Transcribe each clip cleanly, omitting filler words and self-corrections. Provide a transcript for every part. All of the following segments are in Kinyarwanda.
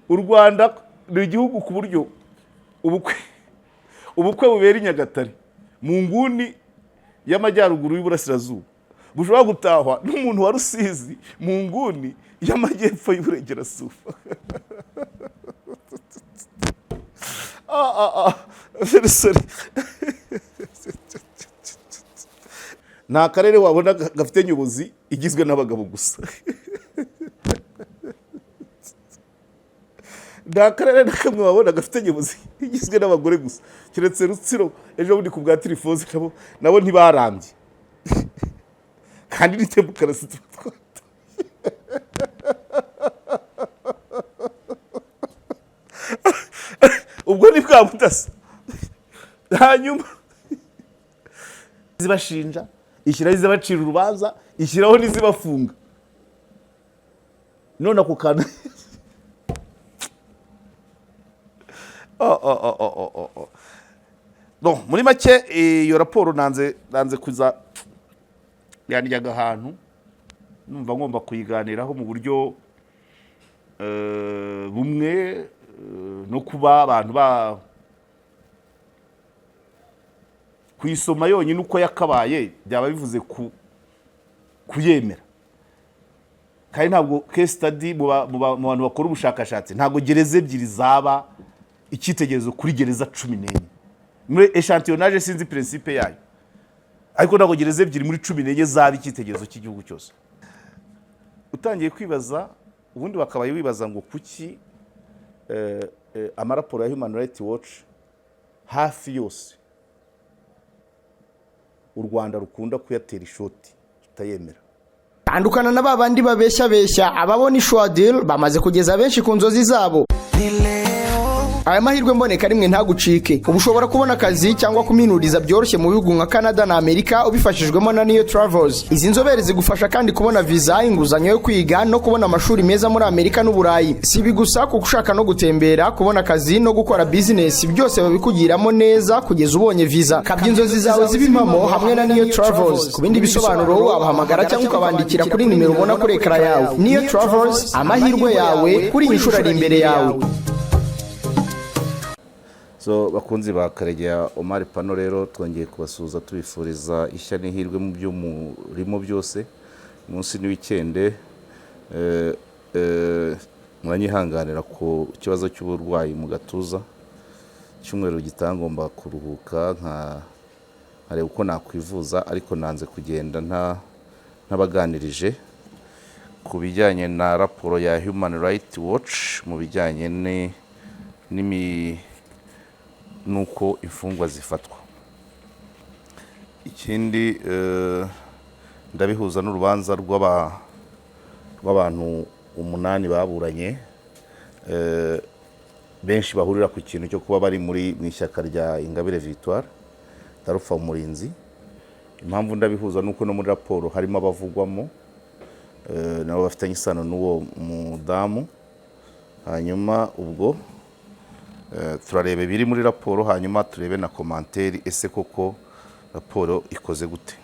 u Rwanda ni igihugu ku buryo ubukwe bubera i Nyagatare mu nguni y'amajyaruguru y'uburasirazuba bushobora gutahwa n'umuntu wa Rusizi mu nguni y'amajyepfo y'uburengerazuba. Sorry. Nta karere wabona gafite nyobozi igizwe n'abagabo gusa. Nta karere na kamwe wabona gafite nyobozi igizwe n'abagore gusa, keretse Rutsiro ejo bundi ku bwa Tirifoze nabo ntibarambye. Kandi ni demokarasi twata. Ubwo ni bwa butasa. Hanyuma zibashinja, ishyiraho izabacira urubanza, ishyiraho n'izibafunga. None ako kana no muri make iyo raporo nanze kuza yanjyaga ahantu numva ngomba kuyiganiraho mu buryo bumwe no kuba abantu kuyisoma yonyine uko yakabaye byaba bivuze kuyemera. Kandi ntabwo case study mu bantu bakora ubushakashatsi ntabwo gereza ebyiri zaba icyitegerezo kuri gereza 14 muri echantillonnage sinzi principe yayo, ariko ntabwo gereza ebyiri muri 14 zaba icyitegerezo cy'igihugu cyose. Utangiye kwibaza ubundi bakabaye wibaza ngo kuki amaraporo ya Human Rights Watch hafi yose u Rwanda rukunda kuyatera ishoti tutayemera. Tandukana na babandi babeshya ababona ishwa deal bamaze kugeza benshi ku nzozi zabo. Aya mahirwe mboneka rimwe ntagucike. Ubushobora kubona akazi cyangwa kuminuriza byoroshye mu bihugu nka Canada na Amerika ubifashijwemo na Niyo Travels. Izi nzobere zigufasha kandi kubona visa, inguzanyo yo kwiga no kubona amashuri meza muri Amerika n'Uburayi. Si bigusa kuko ushaka no gutembera, kubona akazi no gukora business, byose babikugiramo neza kugeza ubonye visa. Kabya inzozi zawe zibimamo hamwe na Niyo Travels. Ku bindi bisobanuro wabahamagara cyangwa ukabandikira kuri nimero ubona kuri ekara yawe. Niyo Travels, amahirwe yawe kuri inshuro ari imbere yawe. So bakunzi ba Karegeya Omar Pano rero twongeye kubasuhuza tubifuriza ishya n'ihirwe mu byo murimo byose. Munsi ni weekend muranyihanganira ku kibazo cy'uburwayi mu gatuza. Cyumweru gitangomba kuruhuka nkareba uko nakwivuza, ariko nanze kugenda ntabaganirije ku bijyanye na raporo ya Human Rights Watch mu bijyanye nuko imfungwa zifatwa. Ikindi ndabihuza n'urubanza rw'abantu 8 baburanye, benshi bahurira ku kintu cyo kuba bari mu ishyaka rya Ingabire Victoire Darufa Umurinzi. Impamvu ndabihuza nuko no muri raporo harimo abavugwamo nabo bafitanye isano n'uwo mudamu. Hanyuma ubwo turarebe biri muri raporo, hanyuma turebe na komanteri ese koko raporo ikoze gute.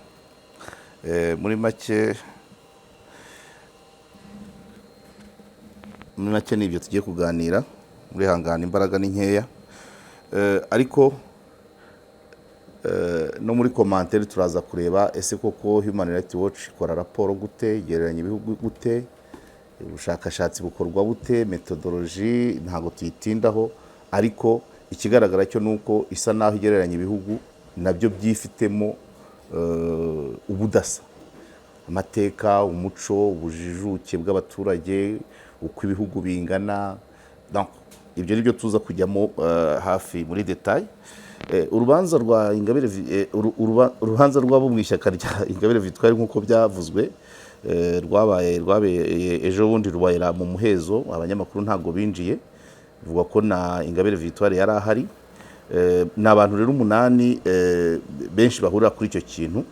Muri make nibyo tugiye kuganira. Muri hangana imbaraga ni nkeya, ariko no muri komanteri turaza kureba ese koko Human Rights Watch ikora raporo gute, igereranya ibihugu gute, ubushakashatsi bukorwa bute, methodology ntago tuyitindaho, ariko ikigaragara cyo nuko isa naho igereranya ibihugu nabyo byifitemo ubudasa, amateka, umuco, ubujijuke bw'abaturage, uko ibihugu bingana. Donc ibyo nibyo tuza kujyamo hafi muri detail. Urubanza rwa Ingabire urubanza rwabo mu ishyaka rya Ingabire Victoire nkuko byavuzwe rwabaye ejo bundi rubayira mu muhezo, abanyamakuru ntago binjiye. Bivuga ko na Ingabire Victoire yari ahari. N'abantu rero 8 benshi bahurira kuri icyo kintu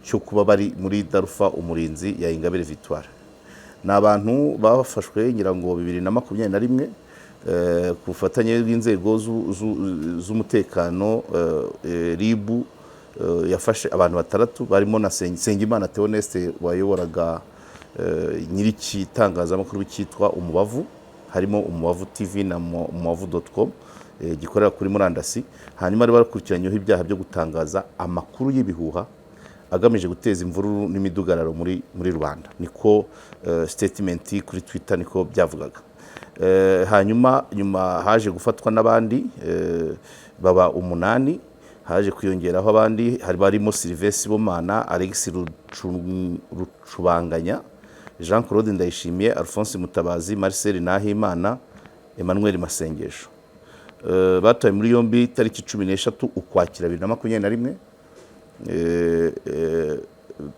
cyo kuba bari muri Darufa Umurinzi ya Ingabire Victoire. N'abantu bafashwe ngira ngo 2021 ku bufatanye bw'inzego z'umutekano. RIB yafashe abantu 6 barimo na Sengimana Theoneste wayoboraga nyiri kitangazamakuru cyitwa Umubavu. harimo umubavu TV na umubavu.com gikorera kuri murandasi. Hanyuma bari bakurikiranyweho ibyaha byo gutangaza amakuru y'ibihuha agamije guteza imvururu n'imidugararo muri rubanda. Niko statement kuri Twitter niko byavugaga. Hanyuma haje gufatwa n'abandi baba 8, haje kwiyongeraho abandi barimo Sylvestre Bomana, Alex Rucubanganya, Jean Claude Ndayishimiye, Alphonse Mutabazi, Marcel Nahimana, Emmanuel Masengesho. Batawe muri yombi tariki 13 Ukwakira 2021,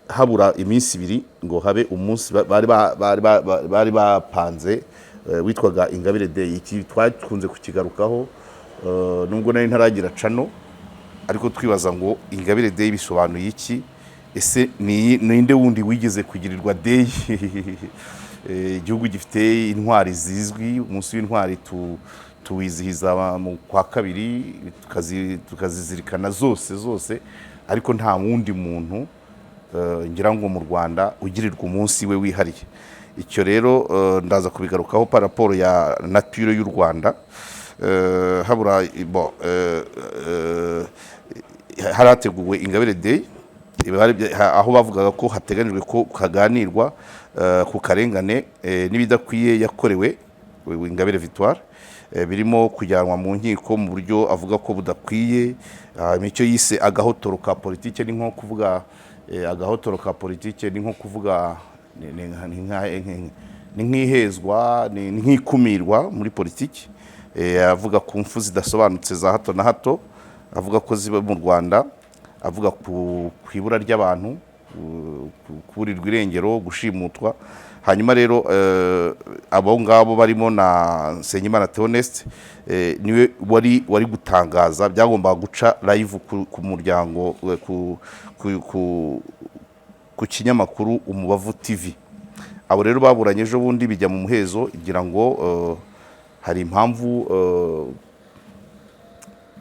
habura iminsi 2 ngo habe umunsi bari bapanze witwaga Ingabire Day. Iki twakunze kukigarukaho nubwo nari ntaragira cano, ariko twibaza ngo Ingabire Day bisobanuye iki? Ese ninde wundi wigeze kugirirwa day? Igihugu gifite intwari zizwi, umunsi w'intwari tuwizihiza mu kwa kabiri, tukazizirikana zose, ariko nta wundi muntu ngira ngo mu Rwanda ugirirwa umunsi we wihariye. Icyo rero ndaza kubigarukaho pa raporo ya nature y'u Rwanda. Habura harateguwe Ingabire Day, aho bavugaga ko hateganijwe ko kaganirwa ku karengane n'ibidakwiye yakorewe Ingabire Victoire, birimo kujyanwa mu nkiko mu buryo avuga ko budakwiye. Icyo yise agahotoro ka politike, ni nko kuvuga agahotoro ka politike ni nko kuvuga ni nk'ihezwa, ni nk'ikumirwa muri politiki. Avuga ku mfu zidasobanutse za hato na hato, avuga ko ziba mu Rwanda, avuga ku ibura ry'abantu, kuburirwa irengero, gushimutwa. Hanyuma rero abo ngabo barimo na Nsengimana Theoneste niwe wari gutangaza, byagombaga guca live ku muryango ku kinyamakuru Umubavu TV. Abo rero baburanye ejo bundi bijya mu muhezo, igira ngo hari impamvu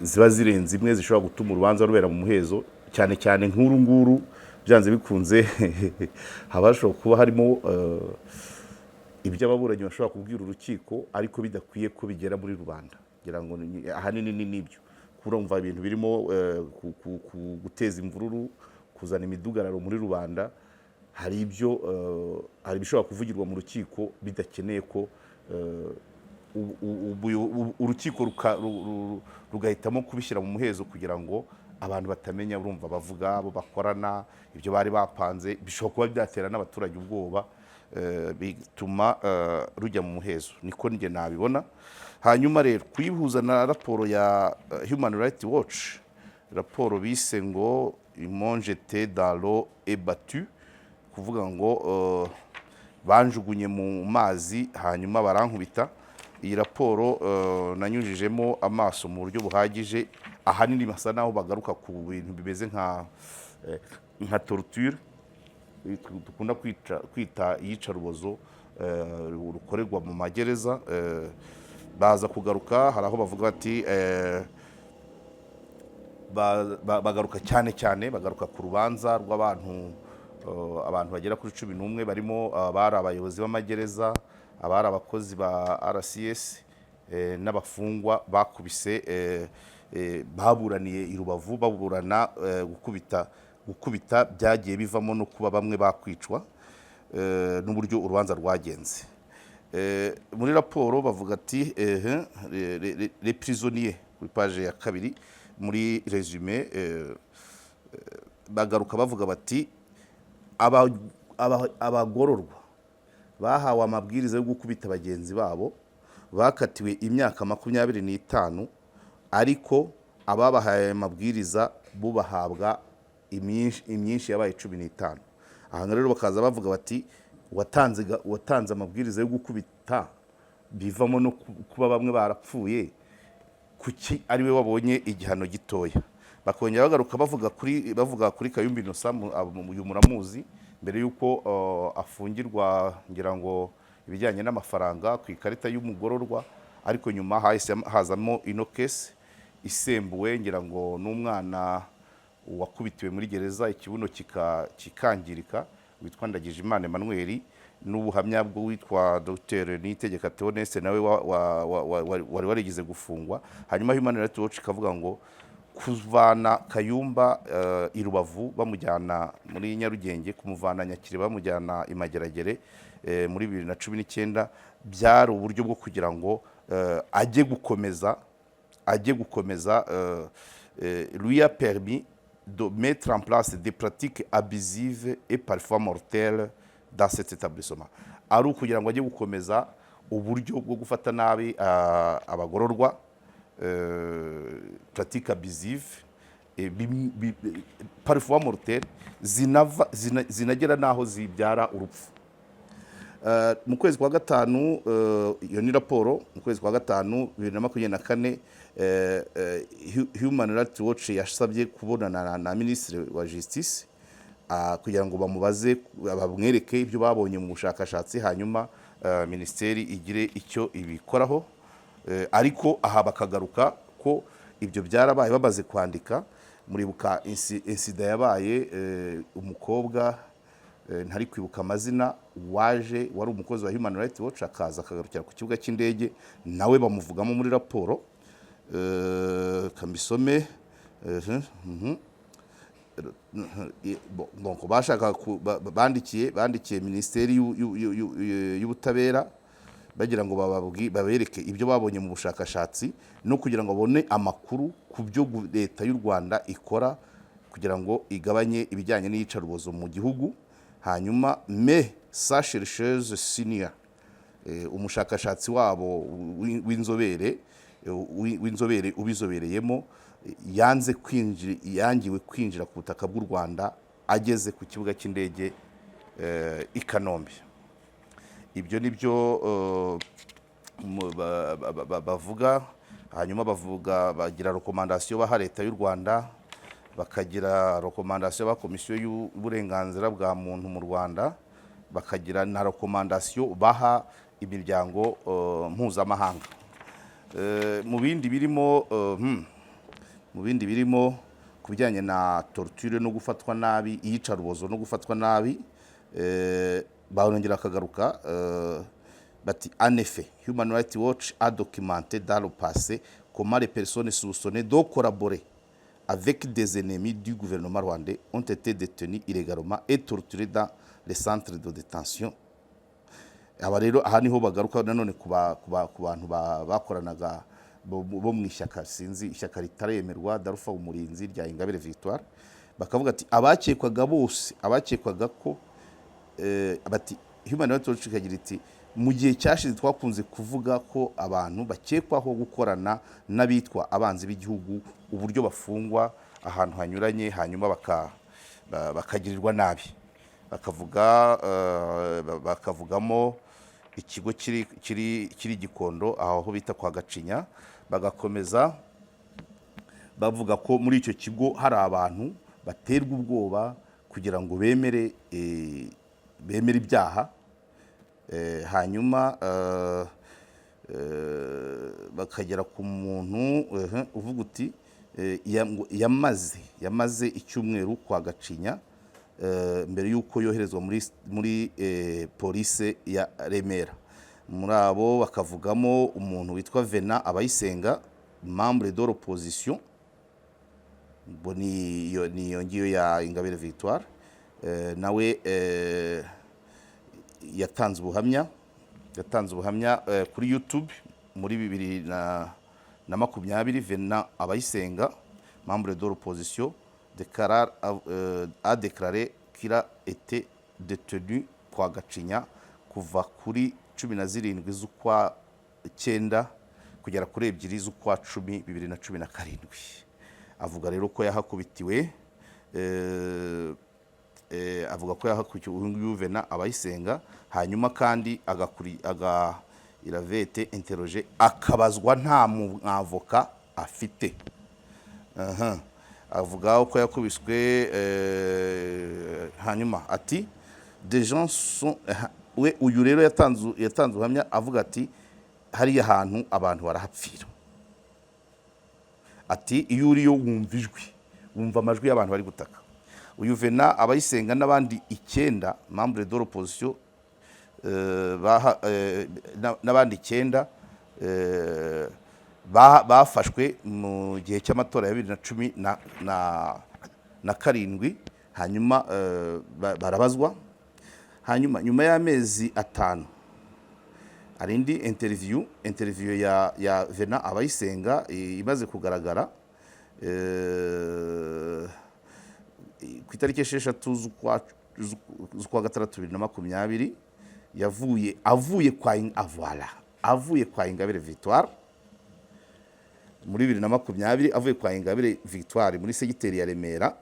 ziba zirenze imwe zishobora gutuma urubanza rubera mu muhezo, cyane nkuru nguru byanze bikunze habashobora kuba harimo ibyo ababuranyi bashobora kubwira urukiko ariko bidakwiye ko bigera muri rubanda. Ngira ngo ahanini nibyo kurumva ibintu birimo guteza imvururu, kuzana imidugararo muri rubanda. Hari ibyo hari bishobora kuvugirwa mu rukiko bidakeneye ko urukiko rugahitamo kubishyira mu muhezo kugira ngo abantu batamenya, urumva bavuga abo bakorana, ibyo bari bapanze bishobora kuba byatera n'abaturage ubwoba, bituma rujya mu muhezo. Niko nge nabibona. Hanyuma rero kuyihuza na raporo ya Human Rights Watch, raporo bise ngo imongete dans l'eau et battu, kuvuga ngo banjugunye mu mazi hanyuma barankubita. Iyi raporo nanyujijemo amaso mu buryo buhagije. Ahanini basa naho bagaruka ku bintu bimeze nka torture, dukunda kwita iyicarubozo rukorerwa mu magereza. Baza kugaruka, hari aho bavuga bati bagaruka cyane bagaruka ku rubanza rw'abantu bagera kuri 11 barimo abari abayobozi b'amagereza, abari abakozi ba RCS n'abafungwa bakubise baburaniye i Rubavu, baburana gukubita byagiye bivamo no kuba bamwe bakwicwa n'uburyo urubanza rwagenze. Muri raporo bavuga ati les prisonniers, kuri page ya 2 muri resume bagaruka bavuga bati abagororwa bahawe amabwiriza yo gukubita bagenzi babo bakatiwe imyaka 25, ariko ababahaye amabwiriza bo bahabwa imyinshi yabaye 15. Aha rero bakaza bavuga bati watanze amabwiriza yo gukubita bivamo no kuba bamwe barapfuye, kuki ari we wabonye igihano gitoya. Bakongera bagaruka bavuga kuri Kayumba Innocent, uyu muramuzi, mbere yuko afungirwa ngira ngo ibijyanye n'amafaranga ku ikarita y'umugororwa, ariko nyuma hazamo ino case isembuwe, ngira ngo n'umwana wakubitiwe muri gereza ikibuno kikangirika, witwa Ndagijimana Emmanuel, n'ubuhamya bw'uwitwa Dr Niyitegeka Theoneste nawe wari warigize gufungwa. Hanyuma Human Rights Watch ikavuga ngo kuvana Kayumba i Rubavu bamujyana muri Nyarugenge, kumuvana Nyakiri bamujyana i Mageragere muri 2019 byari uburyo bwo kugira ngo ajye gukomeza lui a permis de mettre en place des pratiques abusives et parfois mortelles dans cet établissement. Ari ukugira ngo ajye gukomeza uburyo bwo gufata nabi abagororwa, pratiques abusives et parfois mortelles zinagera naho zibyara urupfu. Mu kwezi kwa gatanu, iyo ni raporo, mu kwezi kwa gatanu 2024 Human Rights Watch yasabye kubonana na Minisitiri wa Justice kugira ngo bamubaze, bamwereke ibyo babonye mu bushakashatsi, hanyuma Minisiteri igire icyo ibikoraho. Ariko aha bakagaruka ko ibyo byarabaye bamaze kwandika. Muribuka insida yabaye, umukobwa ntari kwibuka amazina wari umukozi wa Human Rights Watch akaza akagarukira ku kibuga cy'indege, nawe bamuvugamo muri raporo. Kamisome donc bashaka bandikiye Minisiteri y'Ubutabera bagira ngo babereke ibyo babonye mu bushakashatsi no kugira ngo babone amakuru ku byo leta y'u Rwanda ikora kugira ngo igabanye ibijyanye n'iyicarubozo mu gihugu. Hanyuma sa chercheuse senior, umushakashatsi wabo w'inzobere ubizobereyemo yangiwe kwinjira ku butaka bw'u Rwanda ageze ku kibuga cy'indege i Kanombe. Ibyo nibyo bavuga. Hanyuma bagira recommandation baha leta y'u Rwanda, bakagira recommandation ba komisiyo y'uburenganzira bwa muntu mu Rwanda, bakagira na recommandation baha imiryango mpuzamahanga. Mu bindi birimo kubijyanye na torture no gufatwa nabi, iyicarubozo no gufatwa nabi, barongera akagaruka bati en effet Human Rights Watch a documenté dans le passé comment les personnes soupçonnées de collaborer avec des ennemis du gouvernement rwandais ont été détenus illégalement et torturés dans les centres de détention. Aba rero aha niho bagaruka nanone ku bantu bakoranaga bo mu ishyaka, sinzi ishyaka ritaremerwa Darufa Umurinzi rya Ingabire Victoire, bakavuga ati abakekwaga ko bati Human Rights Watch ikagira iti mu gihe cyashize twakunze kuvuga ko abantu bakekwaho gukorana n'abitwa abanzi b'igihugu uburyo bafungwa ahantu hanyuranye, hanyuma bakagirirwa nabi. Bakavugamo ikigo kiri Gikondo aho bita kwa Gacinya. Bagakomeza bavuga ko muri icyo kigo hari abantu baterwa ubwoba kugira ngo bemere ibyaha. Hanyuma bakagera ku muntu uvuga uti yamaze icyumweru kwa Gacinya mbere y'uko yoherezwa muri police ya Remera. Muri abo bakavugamo umuntu witwa Vena Abayisenga, membre de l'opposition, niyo ngiyo ya Ingabire Victoire, nawe yatanze ubuhamya kuri YouTube muri 2020. Vena Abayisenga, membre de l'opposition, a déclaré qu'il a été détenu kwa Gacinya kuva kuri 17 z'ukwa 9 kugera kuri 2 z'ukwa 10 2017. Avuga rero ko yahakubitiwe, avuga ko yahakubitiwe Vena Abayisenga. Hanyuma kandi il avait été interrogé, akabazwa nta mwavoka afite. Avuga ko yakubiswe, hanyuma ati des gens sont uyu rero yatanze ubuhamya avuga ati hari ahantu abantu barahapfira. Ati iyo uriyo wumva amajwi y'abantu bari gutaka. Uyu Vena Abayisenga n'abandi 9 membre de l'opposition n'abandi 9 bafashwe mu gihe cy'amatora ya 2017 hanyuma barabazwa. Hanyuma nyuma y'amezi 5 arindi interview ya Vena Abayisenga imaze kugaragara ku itariki 6 z'ukwa 6/2020 avuye kwa Ingabire Victoire muri 2020 avuye kwa Ingabire Victoire muri segiteri ya Remera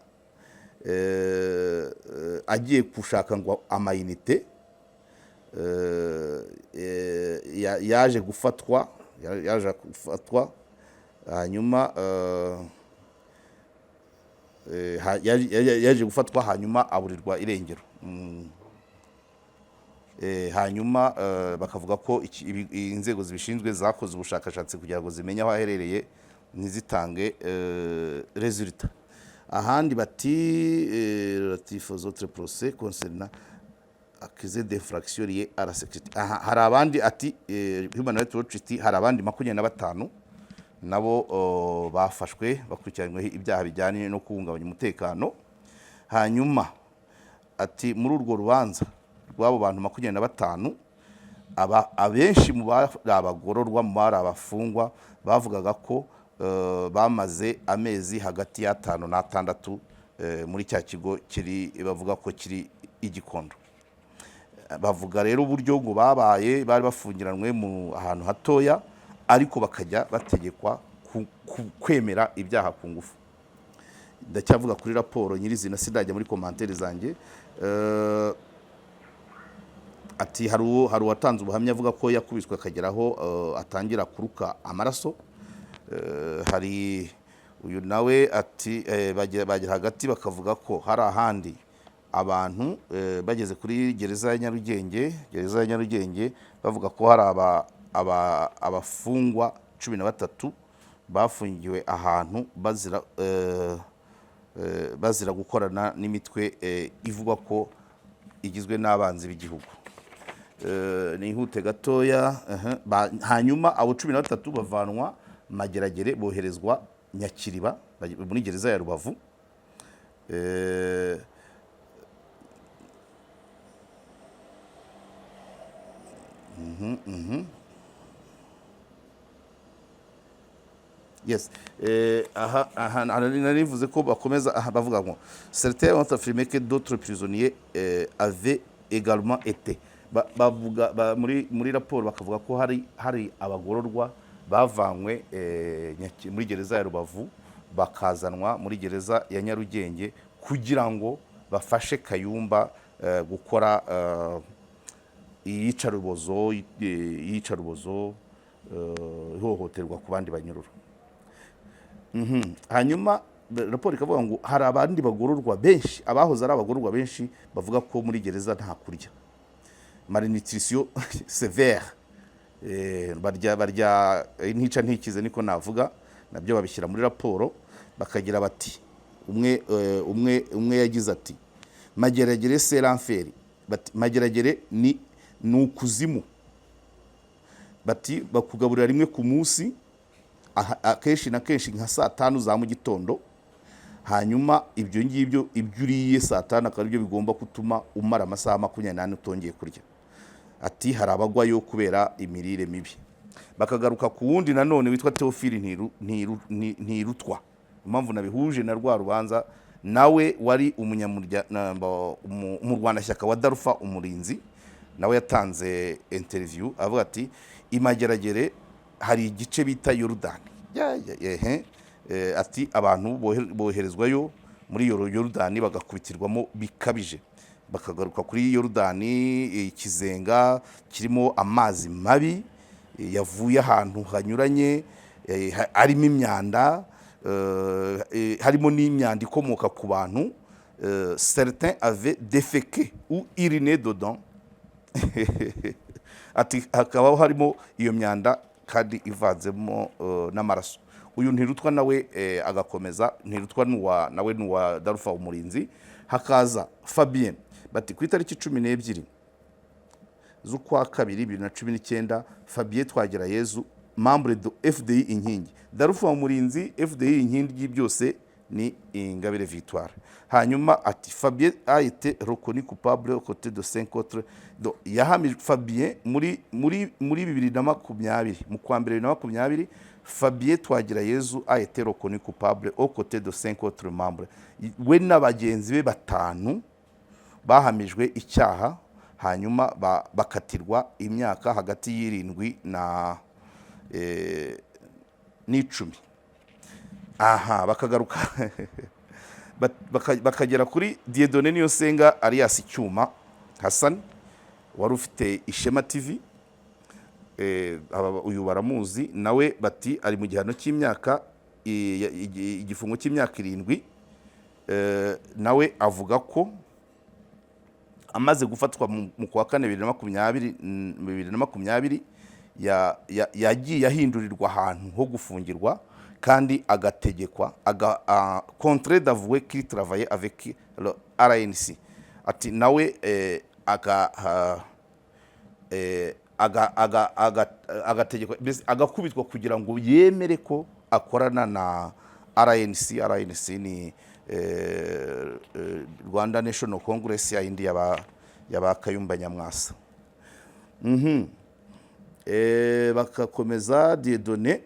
agiye gushaka ngo amayinite yaje gufatwa hanyuma yaje gufatwa hanyuma aburirwa irengero. Hanyuma bakavuga ko inzego zibishinzwe zakoze ubushakashatsi kugira ngo zimenye aho aherereye ntizitange resultat. Ahandi bati relatif aux autres procès concernant accusé d'infraction liée à la sécurité. Hari abandi ati Human Rights Watch iti hari abandi 25 nabo bafashwe bakurikiranyweho ibyaha bijyanye no kubungabanya umutekano. Hanyuma ati muri urwo rubanza rw'abo bantu 25 abenshi mu abagororwa mu abafungwa bavugaga ko bamaze amezi hagati ya 5 na 6 muri cya kigo kiri bavuga ko kiri igikondo. Bavuga rero uburyo ngo bari bafungiranwe mu ahantu hatoya ariko bakajya bategekwa kwemera ibyaha ku ngufu. Ndacyavuga kuri raporo nyirizina sidajya muri commentaire zanjye. Ati hari watanze ubuhamya avuga ko yakubiswe akageraho atangira kuruka amaraso. Hari uyu nawe ati bagira hagati bakavuga ko hari ahandi abantu bageze kuri gereza ya Nyarugenge bavuga ko hari abafungwa 13 bafungiwe ahantu bazira gukorana n'imitwe ivuga ko igizwe n'abanzi b'igihugu. Nihute gatoya. Hanyuma abo 13 bavanwa Mageragere boherezwa Nyakiriba muri gereza ya Rubavu. Yes. Narivuze ko bakomeza bavuga ngo certains ont affirmé que d'autres prisonniers avaient également été bavuga muri raporo bakavuga ko hari abagororwa bavanywe muri gereza ya Rubavu bakazanwa muri gereza ya Nyarugenge kugira ngo bafashe Kayumba gukora iyicarubozo ihohoterwa ku bandi banyururu. Hanyuma raporo ikavuga ngo hari abandi bagororwa benshi abahoze ari abagororwa benshi bavuga ko muri gereza nta kurya, malnutrition sévère, barya intica ntikize niko navuga, nabyo babishyira muri raporo. Bakagira bati umwe yagize ati Mageragere c'est l'enfer, bati Mageragere ni ukuzimu, bati bakugaburira rimwe ku munsi akenshi na kenshi nka saa 5 za mu gitondo. Hanyuma ibyo ngibyo ibyo uriye saa 5 akaribyo bigomba gutuma umara amasaha 28 utongeye kurya. Ati hari abagwayo kubera imirire mibi. Bakagaruka ku wundi nanone witwa Theophile Ntirutwa, impamvu nabihuje na rwa rubanza nawe wari umurwanashyaka wa Darufa Umurinzi, nawe yatanze interview avuga ati Imageragere hari igice bita Yorodani. Ati abantu boherezwayo muri Yorodani bagakubitirwamo bikabije. Bakagaruka kuri Yorodani ikizenga kirimo amazi mabi yavuye ahantu hanyuranye, arimo imyanda, harimo n'imyanda ikomoka ku bantu. Certains avaient déféqué ou uriné dedans. Ati hakabaho harimo iyo myanda kandi ivanzemo n'amaraso. Uyu Ntirutwa nawe agakomeza. Ntirutwa nawe n'uwa Darufa Umurinzi. Hakaza Fabien, bati ku itariki 12 z'ukwa kabiri 2019 Fabien Twagirayezu membre de FDI Inkingi. Darufa Murinzi FDI Inkingi byose ni Ingabire Victoire. Hanyuma ati Fabien a été reconnu coupable aux côtés de 5 autres. Donc yahamije Fabien muri 2020 mu kwa mbere 2020 Fabien Twagirayezu a été reconnu coupable aux côtés de 5 autres membres. We n'abagenzi be batanu bahamijwe icyaha hanyuma bakatirwa imyaka hagati y'irindwi na n'icumi. Aha bakagaruka bakagera kuri Dieudonné Niyosenga alias Cyuma Hassan wari ufite Ishema TV. Uyu baramuzi nawe bati ari mu gihano cy'imyaka igifungo cy'imyaka 7. Nawe avuga ko amaze gufatwa mu kwa kane 2020 yagiye yahindurirwa ahantu ho gufungirwa kandi agategekwa contrat d'avouer qu'il travaillait avec le RNC. Ati nawe agategekwa agakubitwa kugira ngo yemere ko akorana na RNC. RNC ni Rwanda National Congress ya indi yaba Kayumba Nyamwasa. Bakakomeza Dieudonné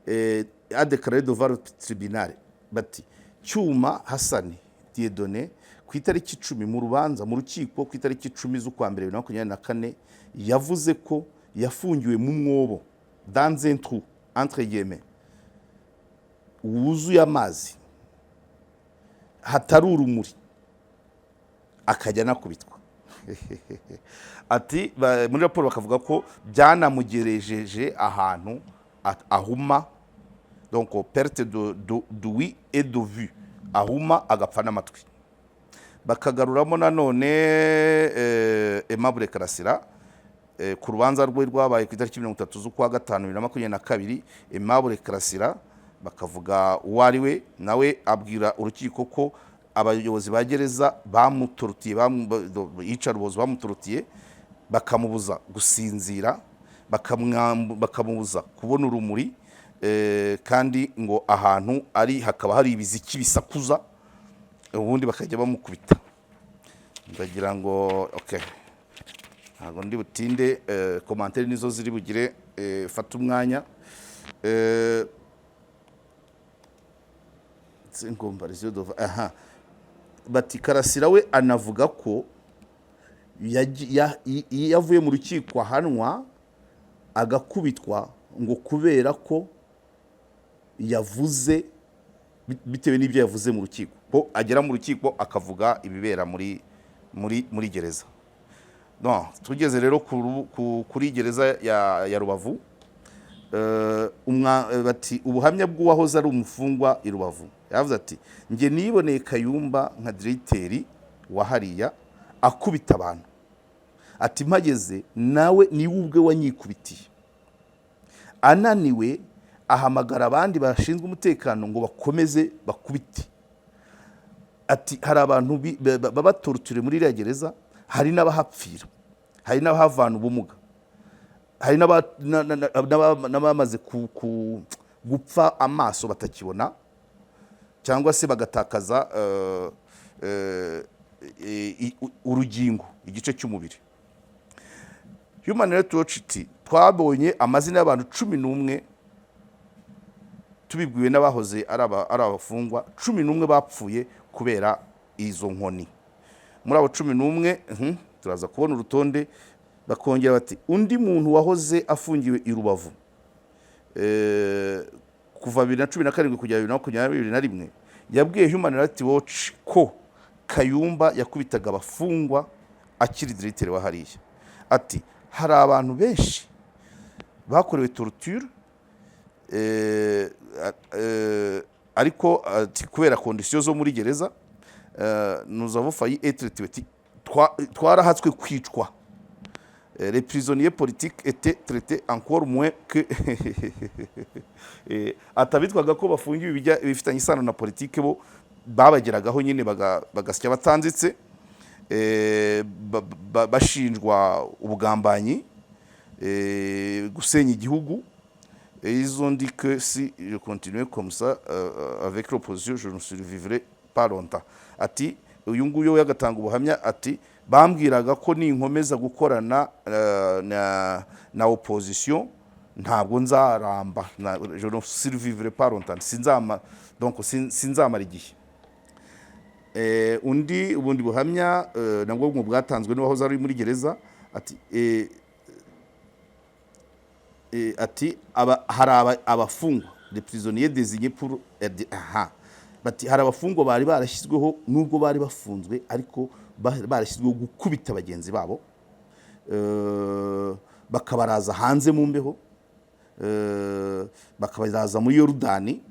a déclaré devant le tribunal bati Cyuma Hassan Dieudonné ku itariki 10 mu rubanza mu rukiko ku itariki 10 z'ukwa mbere 2024 yavuze ko yafungiwe mu mwobo dans un trou entre guillemets wuzuye amazi hatari urumuri akajya nakubitwa. Ati muri raporo bakavuga ko byanamugerejeje ahantu ahuma, donc perte d'ouïe et de vue, ahuma agapfa n'amatwi. Bakagaruramo nanone Aimable Karasira ku rubanza rwe rwabaye ku itariki 30 z'ukwa gatanu 2022. Aimable Karasira bakavuga uwari we nawe abwira urukiko ko abayobozi ba gereza bamutorutiye HRW bamutorutiye bakamubuza gusinzira, bakamubuza kubona urumuri, kandi ngo ahantu ari hakaba hari ibiziki bisakuza, ubundi bakajya bamukubita. Ndagira ngo okay, ntabwo ndi butinde, commentaire nizo ziri bugire fata umwanya. Bati Karasira we anavuga ko yavuye mu rukiko ahanwa agakubitwa ngo kubera ko yavuze bitewe n'ibyo yavuze mu rukiko, ko agera mu rukiko akavuga ibibera muri gereza. No, tugeze rero kuri gereza ya Rubavu. Bati ubuhamya bw'uwahoze ari umufungwa i Rubavu yavuze ati nge niboneye Kayumba nka directeur wa hariya akubita abantu. Ati mpageze nawe ni ubwe wanyikubitiye, ananiwe ahamagara abandi bashinzwe umutekano ngo bakomeze bakubite. Ati hari abantu babatorture muri iriya gereza, hari n'abahapfira, hari n'abahavana ubumuga, hari n'abamaze gupfa amaso batakibona cyangwa se bagatakaza urugingo, igice cy'umubiri. Human Rights Watch iti twabonye amazina y'abantu 11 tubibwiwe n'abahoze ari abafungwa 11 bapfuye kubera izo nkoni. Muri abo 11 turaza kubona urutonde. Bakongera bati undi muntu wahoze afungiwe i Rubavu kuva 2017 kugera 2021 yabwiye Human Rights Watch ko Kayumba yakubitaga abafungwa akiri directeur wa hariya. Ati hari abantu benshi bakorewe torture, ariko kubera conditions zo muri gereza nous avons failli être tués, twarahatswe kwicwa. Les prisonniers politiques étaient traités encore moins que atabitwaga ko bafungiwe bifitanye isano na politike bo babageragaho nyine bagasya batanzitse. bashinjwa ubugambanyi, gusenya igihugu. Ils ont dit que si je continuais comme ça avec l'opposition je ne survivrai pas longtemps. Ati uyu nguyu yagatanga ubuhamya ati bambwiraga ko ninkomeza gukorana na opposition ntabwo nzaramba, je ne survivrai pas longtemps, sinzamara igihe. Ubundi buhamya nabwo mu bwatanzwe n'uwahoze ari muri gereza ati hari abafungwa les prisonniers désignés pour bati hari abafungwa bari barashyizweho nubwo bari bafunzwe ariko barashyizweho gukubita bagenzi babo, bakabaraza hanze mu mbeho, bakabaraza muri Yorodani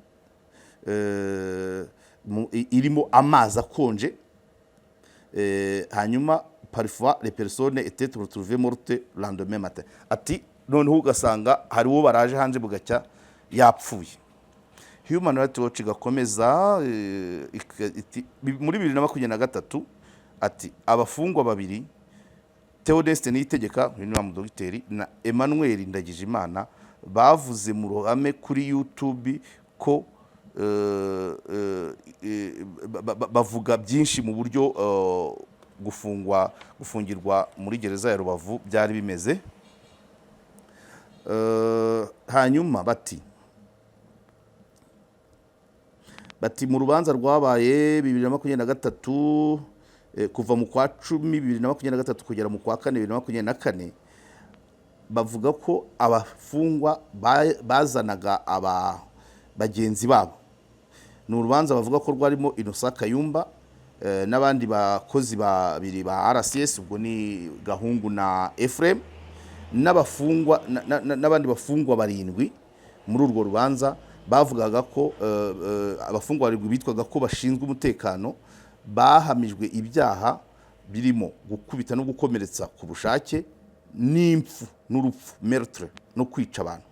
irimo amazi akonje, hanyuma parfois les personnes étaient retrouvées mortes le lendemain matin. Ati noneho ugasanga hari uwo baraje hanze bugacya yapfuye. Human Rights Watch gakomeza muri 2023 ati abafungwa babiri Theodeste Niyitegeka uyu ni dogiteri na Emmanuel Ndagijimana bavuze mu ruhame kuri YouTube ko bavuga byinshi mu buryo gufungirwa muri gereza ya Rubavu byari bimeze. Hanyuma bati mu rubanza rwabaye 2023 kuva mu kwa 10 2023 kugera mu kwa 4 2024 bavuga ko abafungwa bazanaga bagenzi babo. Ni urubanza bavuga ko rwarimo Innocent Kayumba n'abandi bakozi babiri ba RCS, ubwo ni Gahungu na Ephraim, n'abafungwa n'abandi bafungwa barindwi. Muri urwo rubanza bavugaga ko abafungwa barindwi bitwaga ko bashinzwe umutekano bahamijwe ibyaha birimo gukubita no gukomeretsa ku bushake n'impfu n'urupfu, meurtre, no kwica abantu.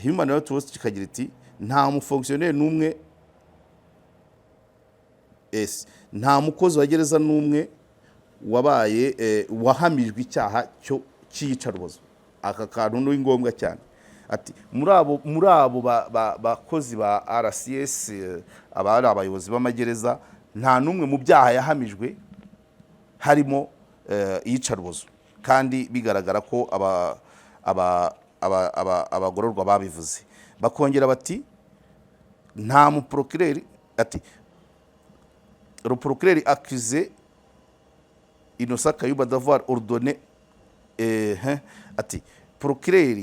Human Rights Watch kikagira iti nta mufonctionnaire n'umwe nta mukozi wa gereza n'umwe wabaye wahamijwe icyaha cyo cyiyicarubozo. Aka kantu ni ngombwa cyane. Ati muri abo bakozi ba RCS abari abayobozi b'amagereza nta numwe mu byaha yahamijwe harimo iyicarubozo, kandi bigaragara ko abagororwa babivuze. Bakongera bati nta mu procureur, ati le procureur accusé Innocent Kayumba d'avoir ordonné ati procureur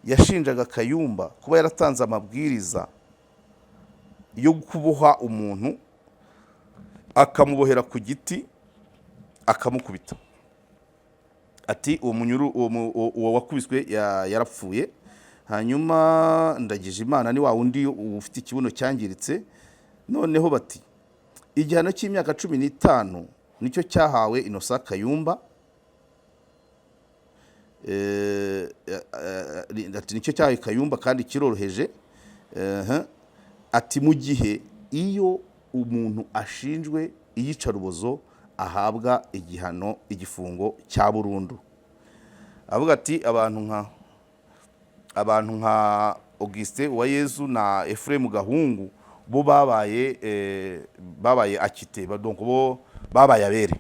yashinjaga Kayumba kuba yaratanze amabwiriza yo kuboha umuntu akamubohera ku giti akamukubita. Ati uwo wakubiswe yarapfuye. Hanyuma Ndagijimana ni wa wundi ufite ikibuno cyangiritse. Noneho bati igihano cy'imyaka 15 nicyo cyahawe Innocent Kayumba. Ati nicyo cyahawe Kayumba kandi kiroroheje. Ati mu gihe iyo umuntu ashinjwe iyicarubozo ahabwa igihano igifungo cya burundu. Avuga ati abantu nka Augustin Uwayezu na Ephraim Gahungu bo babaye akite, donc bo babaye abere.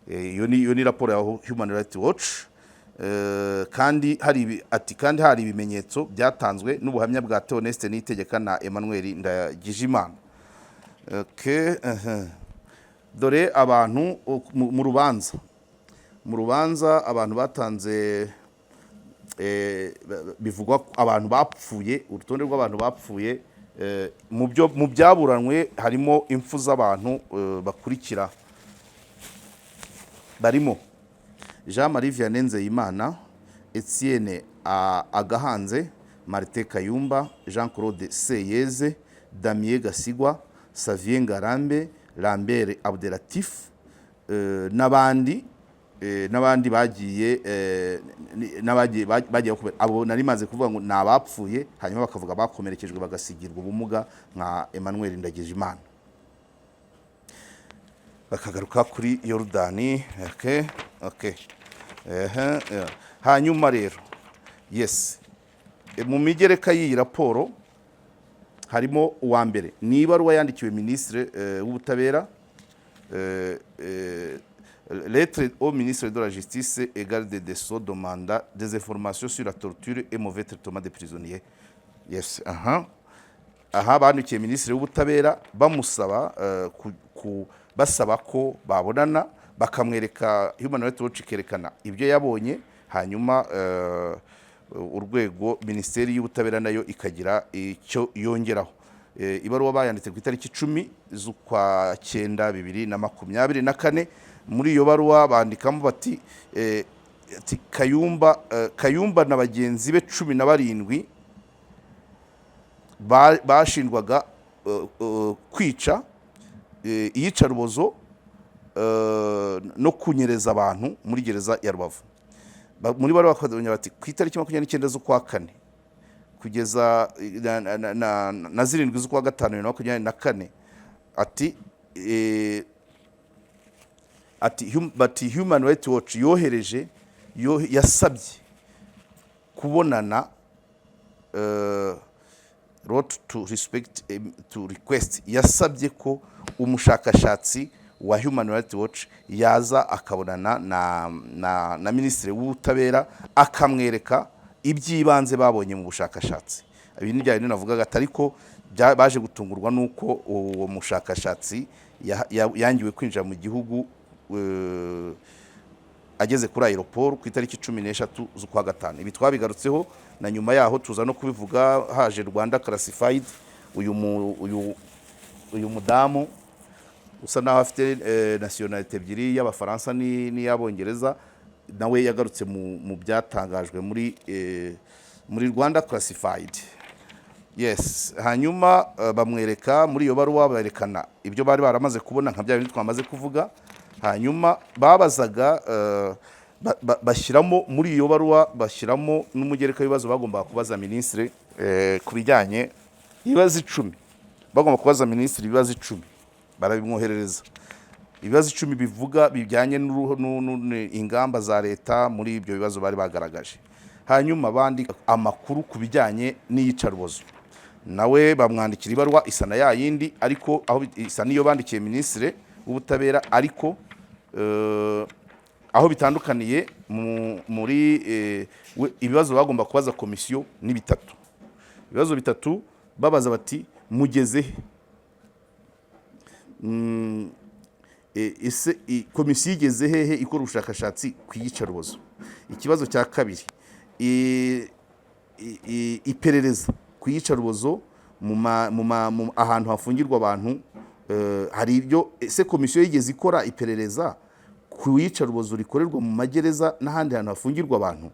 Iyo ni raporo ya Human Rights Watch. Kandi hari ibimenyetso byatanzwe n'ubuhamya bwa Theodeste Niyitegeka na Emmanuel Ndagijimana. Dore abantu mu rubanza abantu batanze bivugwa abantu bapfuye, urutonde rw'abantu bapfuye mu byaburanwe harimo impfu z'abantu bakurikira barimo Jean-Marie Vianney Nzeyimana, Etienne Agahanze, Martin Kayumba, Jean-Claude Seyeze, Damien Gasigwa, Xavier Ngarambe, Lambert Abdelatif, n'abandi bagiye abo nari maze kuvuga ngo nabapfuye, hanyuma bakavuga bakomerekejwe bagasigirwa ubumuga nka Emmanuel Ndagijimana. bakagaruka kuri Yorodani. Okay. Hanyuma rero yes, mu migereka y'iyi raporo harimo uwa mbere ni ibaruwa yandikiwe ministre w'ubutabera, lettre au ministre de la justice et garde des Sceaux demandant des informations sur la torture et mauvais traitement des prisonniers. Yes, bandikiye ministre w'ubutabera bamusaba basaba ko babonana, bakamwereka Human Rights Watch ikerekana ibyo yabonye, hanyuma urwego Minisiteri y'Ubutabera nayo ikagira icyo yongeraho. Ibaruwa bayanditse ku itariki 10 z'ukwa 9 2024. Muri iyo baruwa bandikamo bati Kayumba na bagenzi be 17 bashindwaga kwica, iyicarubozo no kunyereza abantu muri gereza ya Rubavu. Muri bari bakadonye bati ku itariki 29 z'ukwa 4 kugeza na 7 z'ukwa 5 2024 ati Human Rights Watch yasabye kubonana, wrote to request, yasabye ko umushakashatsi wa Human Rights Watch yaza akabonana na Minisitiri w'Ubutabera akamwereka ibyibanze babonye mu bushakashatsi. Ibintu byari navugaga atari ko baje gutungurwa nuko uwo mushakashatsi yangiwe kwinjira mu gihugu ageze kuri aeroport ku itariki 13 z'ukwa 5. Ibi twabigarutseho na nyuma yaho tuza no kubivuga, haje Rwanda Classified, uyu mudamu usa naho afite nationalite ebyiri y'Abafaransa n'iy'Abongereza, nawe yagarutse mu byatangajwe muri Rwanda Classified. Yes, hanyuma bamwereka muri iyo baruwa, berekana ibyo bari baramaze kubona nka bya bintu twamaze kuvuga. Hanyuma babazaga bashyiramo muri iyo baruwa, bashyiramo n'umugereka w'ibibazo bagomba kubaza ministre ku bijyanye ibibazo 10. Bagomba kubaza ministre ibibazo 10, barabimwoherereza. Ibibazo 10 bivuga bijyanye n'ingamba za leta muri ibyo bibazo bari bagaragaje. Hanyuma bandika amakuru ku bijyanye n'iyicarubozo, nawe bamwandikira ibaruwa isa na yayindi, ariko aho isa niyo bandikiye ministre w'Ubutabera, ariko aho bitandukaniye muri ibibazo bagomba kubaza komisiyo ni bitatu. Ibibazo bitatu babaza bati mugeze ese komisiyo igeze hehe ikora ubushakashatsi ku iyicarubozo. Ikibazo cya kabiri, iperereza ku iyicarubozo ahantu hafungirwa abantu, hari ibyo ese komisiyo yigeze ikora iperereza ku iyicarubozo rikorerwa mu magereza n'ahandi hantu hafungirwa abantu.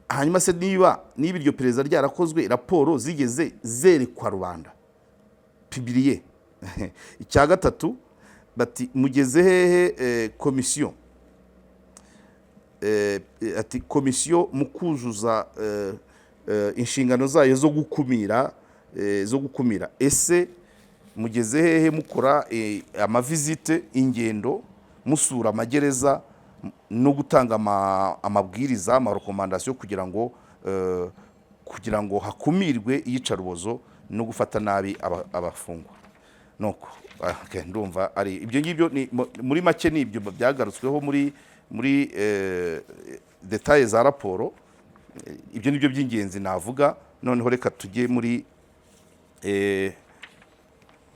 Hanyuma se niba iryo perereza ryarakozwe, raporo zigeze zerekwa rubanda publiye. Icya gatatu bati mugeze hehe komisiyo, ati komisiyo mu kuzuza inshingano zayo zo gukumira, ese mugeze hehe mukora amavizite, ingendo, musura amagereza no gutanga amabwiriza, amarekomandasiyo kugira ngo hakumirwe iyicarubozo no gufata nabi abafungwa. Nuko ndumva ari ibyo ngibyo, muri make ni ibyo byagarutsweho muri details za raporo. Ibyo nibyo by'ingenzi navuga. Noneho reka tujye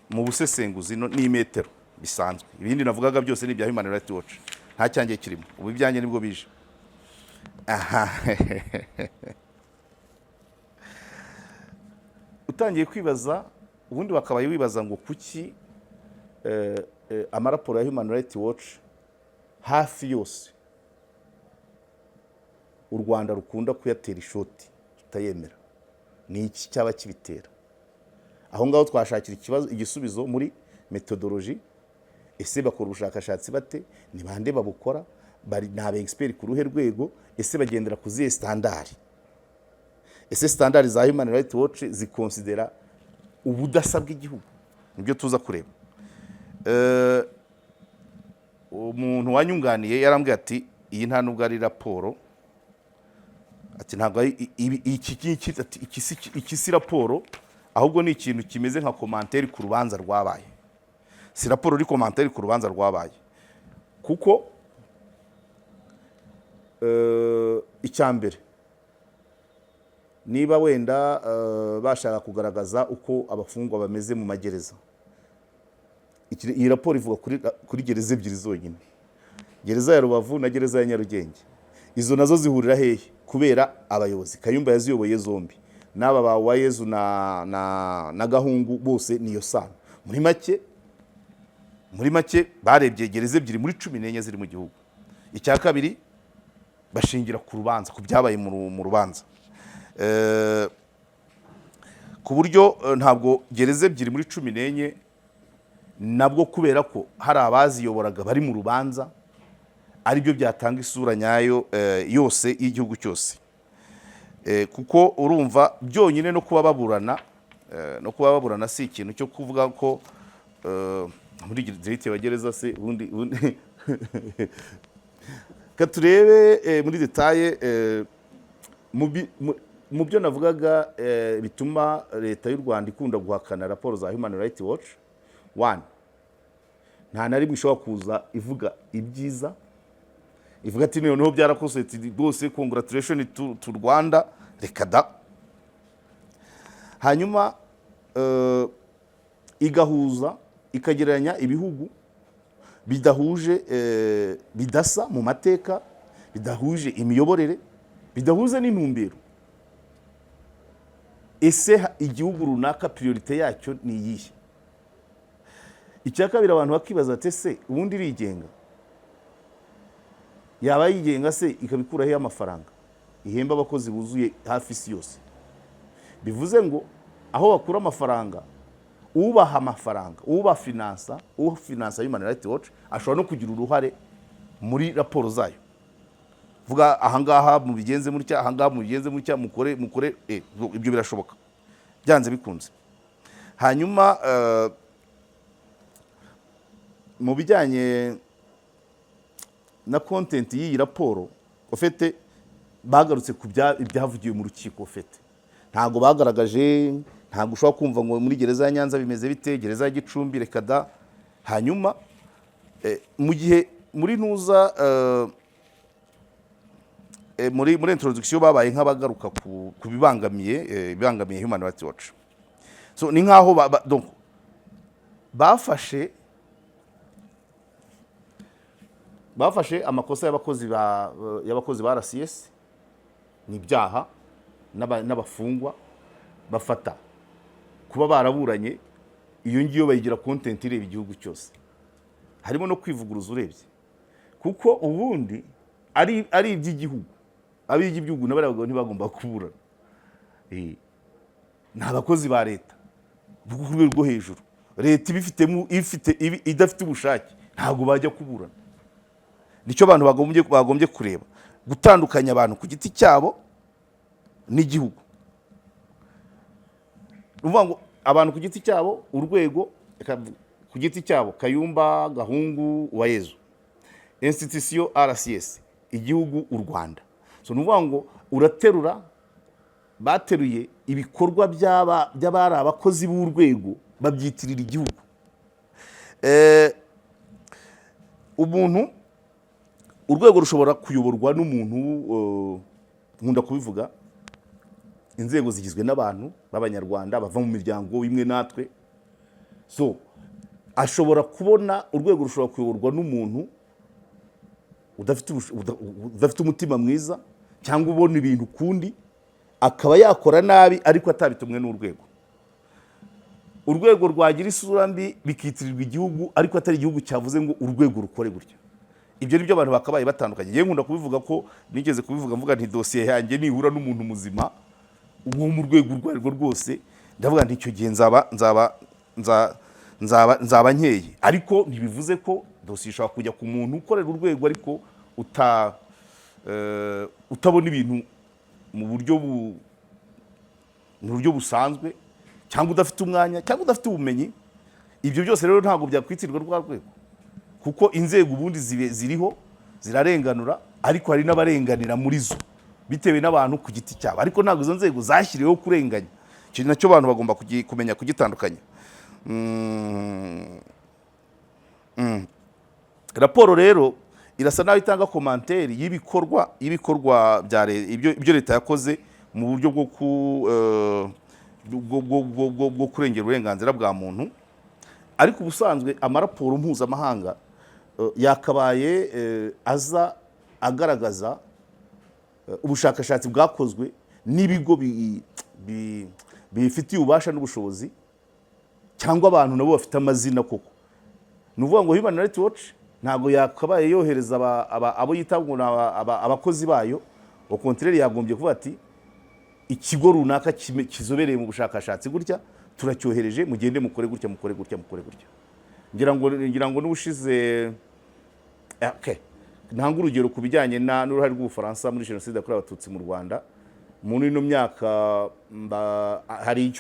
mu busesenguzi n'imetero bisanzwe. Ibindi navugaga byose ni bya Human Rights Watch, nta cyangiye kirimo. Ubu ibyanjye nibwo bije. Utangiye kwibaza, ubundi bakabaye wibaza ngo kuki amaraporo ya Human Rights Watch hafi yose u Rwanda rukunda kuyatera ishoti tutayemera. Ni iki cyaba kibitera? Aho ngaho twashakira igisubizo muri methodology. Ese bakora ubushakashatsi bate? Ni bande babukora? Bari nabe expert ku ruhe rwego? Ese bagendera ku zihe standard? Ese standard za Human Rights Watch zikonsidera ubudasa bw'igihugu? nibyo tuza kureba. Umuntu wanyunganiye yarambwiye ati iyi nta nubwo ari raporo, ati ntabwo iki si raporo, ahubwo ni ikintu kimeze nka komanteri ku rubanza rwabaye. Si raporo uri komanteri ku rubanza rwabaye, kuko icya mbere niba wenda bashaka kugaragaza uko abafungwa bameze mu magereza, iyi raporo ivuga kuri gereza ebyiri zonyine, gereza ya Rubavu na gereza ya Nyarugenge. Izo nazo zihurira hehe? Kubera abayobozi Kayumba yaziyoboye zombi, n'aba ba Uwayezu na Gahungu bose niyo sano. Muri make barebye gereza ebyiri muri 14 ziri mu gihugu. Icya kabiri bashingira ku rubanza, ku byabaye mu rubanza, ku buryo ntabwo gereza ebyiri muri 14 nabwo, kubera ko hari abaziyoboraga bari mu rubanza, aribyo byatanga isura nyayo yose y'igihugu cyose. Kuko urumva byonyine no kuba baburana si ikintu cyo kuvuga ko muri dirite wa gereza se ubundi katurebe muri detaye mu byo navugaga bituma leta y'u Rwanda ikunda guhakana raporo za Human Rights Watch. One, nta na rimwe ishobora kuza ivuga ibyiza, ivuga ati noneho byarakoze rwose, congratulation to Rwanda, reka da. Hanyuma igahuza, ikagereranya ibihugu bidahuje, bidasa mu mateka, bidahuje imiyoborere, bidahuze n'intumbero. Ese igihugu runaka priorite yacyo ni iyihe? Icya kabiri abantu bakibaza ati se ubundi irigenga, yaba yigenga se ikabikuraho amafaranga ihemba abakozi buzuye hafi isi yose? Bivuze ngo aho bakura amafaranga, ubaha amafaranga, ufinansa Human Rights Watch ashobora no kugira uruhare muri raporo zayo. Vuga ahangaha mu bigenze mutya, ahangaha mu bigenze mutya, mukore ibyo birashoboka byanze bikunze. Hanyuma mu bijyanye na content y'iyi raporo, ofete bagarutse ku ibyavugiwe mu rukiko. Ofete ntago bagaragaje, ntago ushobora kumva ngo muri gereza ya Nyanza bimeze bite, gereza ya Gicumbi, reka da. Hanyuma mu gihe muri ntuza muri introduction babaye nk'abagaruka ku bibangamiye Human Rights Watch. So ni nkaho donc bafashe amakosa y'abakozi ba RCS n'ibyaha n'abafungwa, bafata kuba baraburanye, iyo ngiyo bayigira content ireba igihugu cyose, harimo no kwivuguruza urebye, kuko ubundi ari iby'igihugu, ab'igihugu n'abagabo ntibagomba kuburana. Nta bakozi ba leta ku rwego rwo hejuru, leta idafite ubushake ntabwo bajya kuburana. Nicyo abantu bagombye kureba, gutandukanya abantu ku giti cyabo n'igihugu. Uvuga ngo abantu ku giti cyabo, urwego ku giti cyabo, Kayumba, Gahungu, Uwayezu, institution RCS, igihugu u Rwanda. So nuvuga ngo uraterura, bateruye ibikorwa by'abari abakozi b'urwego babyitirira igihugu. Urwego rushobora kuyoborwa n'umuntu, nkunda kubivuga, inzego zigizwe n'abantu b'abanyarwanda bava mu miryango imwe natwe. So ashobora kubona, urwego rushobora kuyoborwa n'umuntu udafite umutima mwiza, cyangwa ubona ibintu kundi, akaba yakora nabi ariko atabitumwe n'urwego. Urwego rwagira isura mbi bikitirirwa igihugu, ariko atari igihugu cyavuze ngo urwego rukore gutya. Ibyo ni byo abantu bakabaye batandukanye. Yewe nkunda kubivuga ko nigeze kubivuga mvuga nti dosiye yanjye nihura n'umuntu muzima uwo mu rwego urwo rwose, ndavuga nti icyo gihe nzaba nkeye. Ariko ntibivuze ko dosiye ishobora kujya ku muntu ukorera urwego ariko utabona ibintu mu buryo busanzwe, cyangwa udafite umwanya, cyangwa udafite ubumenyi, ibyo byose rero ntabwo byakwitirwa rwa rwego, kuko inzego ubundi ziriho zirarenganura, ariko hari n'abarenganira muri zo bitewe n'abantu ku giti cyabo, ariko ntabwo izo nzego zashyiriweho kurenganya. Icyo nacyo abantu bagomba kumenya kugitandukanya. Raporo rero irasa naho itanga komanteri y'ibikorwa bya ibyo leta yakoze mu buryo bwo kurengera uburenganzira bwa muntu, ariko ubusanzwe amaraporo mpuzamahanga yakabaye aza agaragaza ubushakashatsi bwakozwe n'ibigo bifitiye ububasha n'ubushobozi, cyangwa abantu nabo bafite amazina koko. Ni ukuvuga ngo Human Rights Watch ntabwo yakabaye yohereza abo yita ngo abakozi bayo, au contraire yagombye kuvuga ati ikigo runaka kizobereye mu bushakashatsi gutya turacyohereje, mugende mukore gutya mukore gutya mukore gutya. ngira ngo n'ubushize ntanga urugero ku bijyanye n'uruhare rw'Ubufaransa muri jenoside yakorewe Abatutsi mu Rwanda. Muri ino myaka hari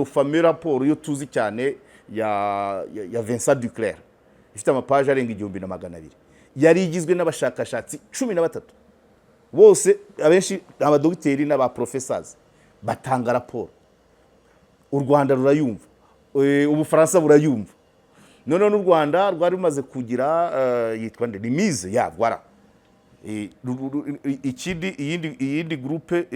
fameux raporo yo tuzi cyane ya Vincent Duclerc ifite amapaje arenga 1200, yari igizwe n'abashakashatsi 13, bose abenshi abadogiteri n'abaprofessors batanga raporo. U Rwanda rurayumva, Ubufaransa burayumva, none n'u Rwanda rwari rumaze kugira yitwa nde limize yavwara iyindi groupe,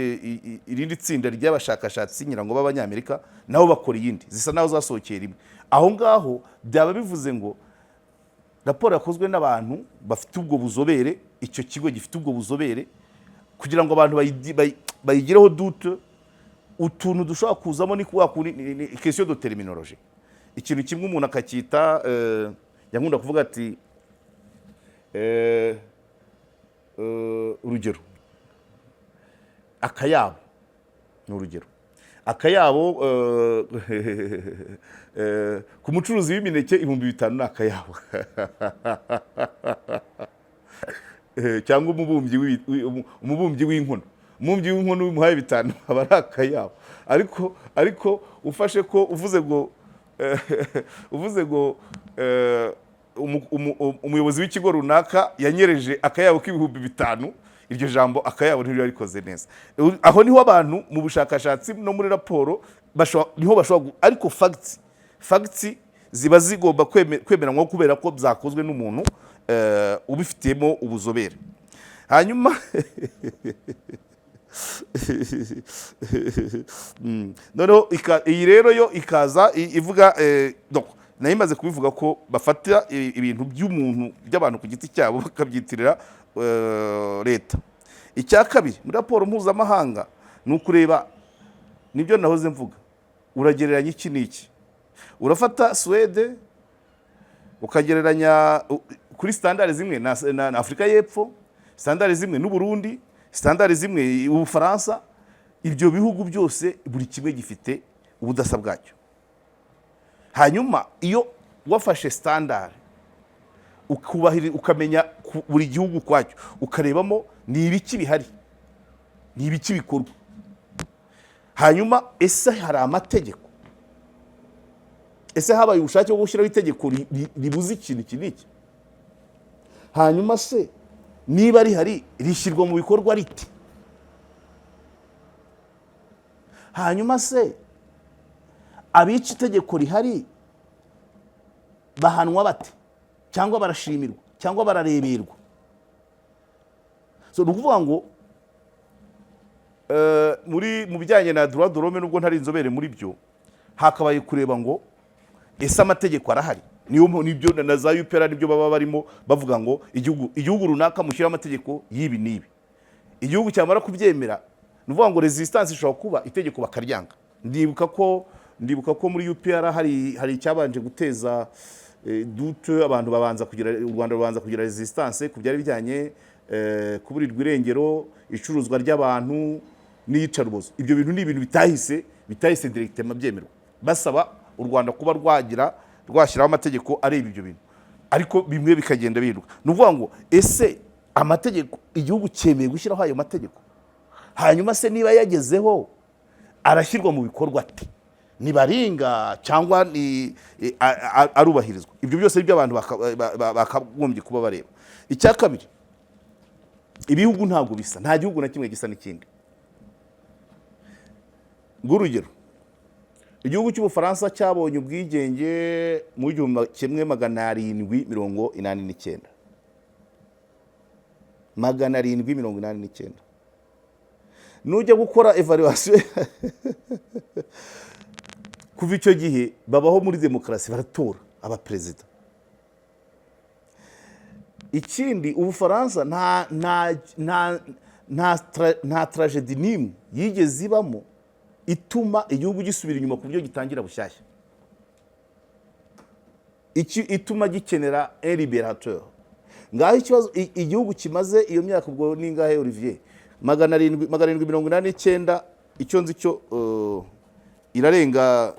irindi tsinda ry'abashakashatsi nyirango b'Abanyamerika nabo bakora iyindi zisa naho zasohokera imwe. Aho ngaho byaba bivuze ngo raporo yakozwe n'abantu bafite ubwo buzobere, icyo kigo gifite ubwo buzobere, kugira ngo abantu bayigireho doute. Utuntu dushobora kuzamo ni question de terminologie. Ikintu kimwe umuntu akacyita yankunda kuvuga ati urugero akayabo, ni urugero akayabo ku mucuruzi w'imineke 5,000 ni akayabo cyangwa umubumbyi w'inkono, umubumbyi w'inkono umuhaye 5 aba ari akayabo. Ariko ufashe ko uvuze ngo umuyobozi w'ikigo runaka yanyereje akayabo k'5,000, iryo jambo akayabo ntiri yarikoze neza. Aho niho abantu mu bushakashatsi no muri raporo niho bashobora, ariko facts ziba zigomba kwemeranwa kubera ko byakozwe n'umuntu ubifitemo ubuzobere. Hanyuma noneho iyi rero yo ikaza ivuga nayo imaze kubivuga ko bafata ibintu by'abantu ku giti cyabo bakabyitirira leta. Icya kabiri muri raporo mpuzamahanga ni ukureba, nibyo nahoze mvuga, uragereranya iki n'iki. Urafata Suwede ukagereranya kuri standard zimwe na Afurika y'Epfo, standard zimwe n'u Burundi, standard zimwe Ubufaransa. Ibyo bihugu byose buri kimwe gifite ubudasa bwacyo. Hanyuma iyo wafashe standard ukubahira, ukamenya buri gihugu kwacyo, ukarebamo ni ibiki bihari, ni ibiki bikorwa. Hanyuma ese hari amategeko, ese habaye ubushake bwo gushyiraho itegeko ribuza ikintu iki n'iki. Hanyuma se niba rihari rishyirwa mu bikorwa riti. Hanyuma se abica itegeko rihari bahanwa bate, cyangwa barashimirwa, cyangwa barareberwa. So nukuvuga ngo mu bijyanye na droit de l'homme, nubwo ntari inzobere muri byo, hakabaye kureba ngo ese amategeko arahari. Nibyo na za UPR nibyo baba barimo bavuga ngo igihugu runaka mushyira amategeko y'ibi n'ibi. Igihugu cyamara kubyemera, nuvuga ngo resistance ishobora kuba itegeko bakaryanga. Ndibuka ko muri UPR hari icyabanje guteza doute, abantu u Rwanda rubanza kugira resistance ku byari bijyanye kuburirwa irengero, icuruzwa ry'abantu n'iyicarubozo. Ibyo bintu ni ibintu bitahise directement byemerwa, basaba u Rwanda kuba rwashyiraho amategeko areba ibyo bintu, ariko bimwe bikagenda bihinduka. Nuvuga ngo ese amategeko igihugu cyemeye gushyiraho ayo mategeko, hanyuma se niba yagezeho arashyirwa mu bikorwa ati. nibaringa cyangwa arubahirizwa. Ibyo byose ari byo abantu bakagombye kuba bareba. Icya kabiri, ibihugu ntabwo bisa, nta gihugu na kimwe gisa n'ikindi. Ngurugero, igihugu cy'Ubufaransa cyabonye ubwigenge mu 1789. 1789. Nujya gukora evaluation kuva icyo gihe babaho muri demokarasi, baratora abaperezida. Ikindi, Ubufaransa nta tragedy n'imwe yigeze ibamo ituma igihugu gisubira inyuma ku buryo gitangira bushyashya, ituma gikenera un libérateur. Ngaho ikibazo igihugu kimaze iyo myaka, ubwo ningahe Olivier? 789. Icyo nzi cyo irarenga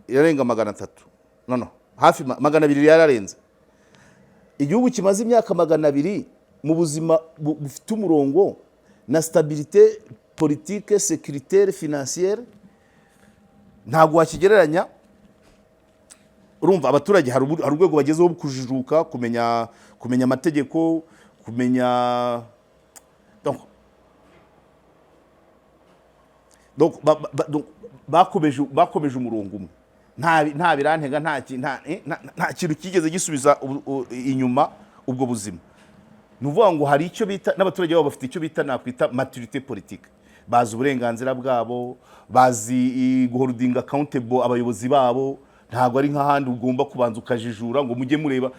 300. No, hafi 200 yararenze. Igihugu kimaze imyaka 200 mu buzima bufite umurongo na stabilité politique, sécuritaire, financière, ntabwo wakigereranya. Urumva abaturage hari urwego bagezeho kujijuka, kumenya amategeko, kumenya donc bakomeje umurongo umwe, nta birantega, nta kintu kigeze gisubiza inyuma ubwo buzima. Nuvuga ngo hari icyo bita, n'abaturage babo bafite icyo bita nakwita maturité politique, bazi uburenganzira bwabo, bazi guholding accountable abayobozi babo. Ntabwo ari nk'ahandi ugomba kubanza ukajijura ngo mujye mureba,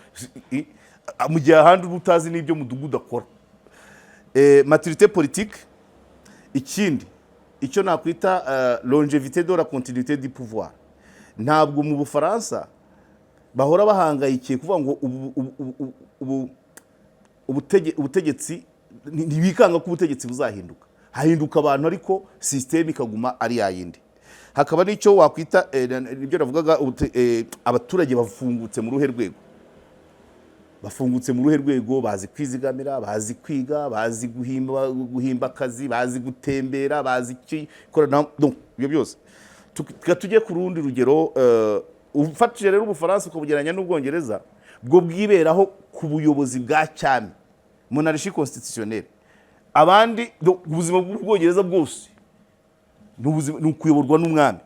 mu gihe ahandi utazi n'ibyo mudugudu akora. Maturité politique. Ikindi, icyo nakwita longévité de la continuité du pouvoir. Ntabwo mu Bufaransa bahora bahangayikiye kuvuga ngo ubutegetsi, ntibikanga ko ubutegetsi buzahinduka. Hahinduka abantu, ariko systeme ikaguma ari yayindi. Hakaba n'icyo wakwita ibyo navugaga, abaturage bafungutse mu ruhe rwego. Bafungutse mu ruhe rwego, bazi kwizigamira, bazi kwiga, bazi guhimba akazi, bazi gutembera, bazi ikorana. Donc ibyo byose tujye ku rundi rugero. Ufatije rero Ubufaransa ukabugeranya n'Ubwongereza, bwo bwiberaho ku buyobozi bwa cyami, monarchie constitutionnelle. Abandi ubuzima bw'Ubwongereza bwose ni ukuyoborwa n'umwami.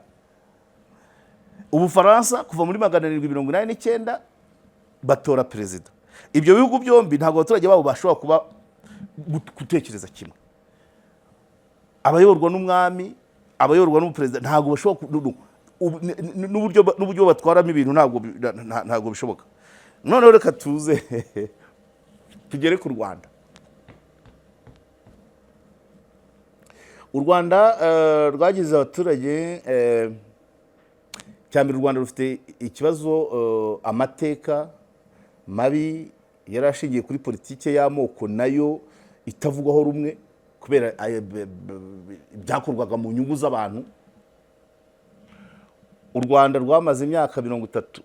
Ubufaransa kuva muri 1789 batora perezida. Ibyo bihugu byombi ntabwo abaturage babo bashobora kuba gutekereza kimwe. Abayoborwa n'umwami, abayoborwa n'umuperezida, ntabwo bashobora, n'uburyo batwaramo ibintu ntabwo bishoboka. Noneho reka tuze tugere ku Rwanda. U Rwanda rwagize abaturage, cyambere u Rwanda rufite ikibazo, amateka mabi yarashingiye kuri politike y'amoko, nayo itavugwaho rumwe kubera byakorwaga mu nyungu z'abantu. U Rwanda rwamaze imyaka 30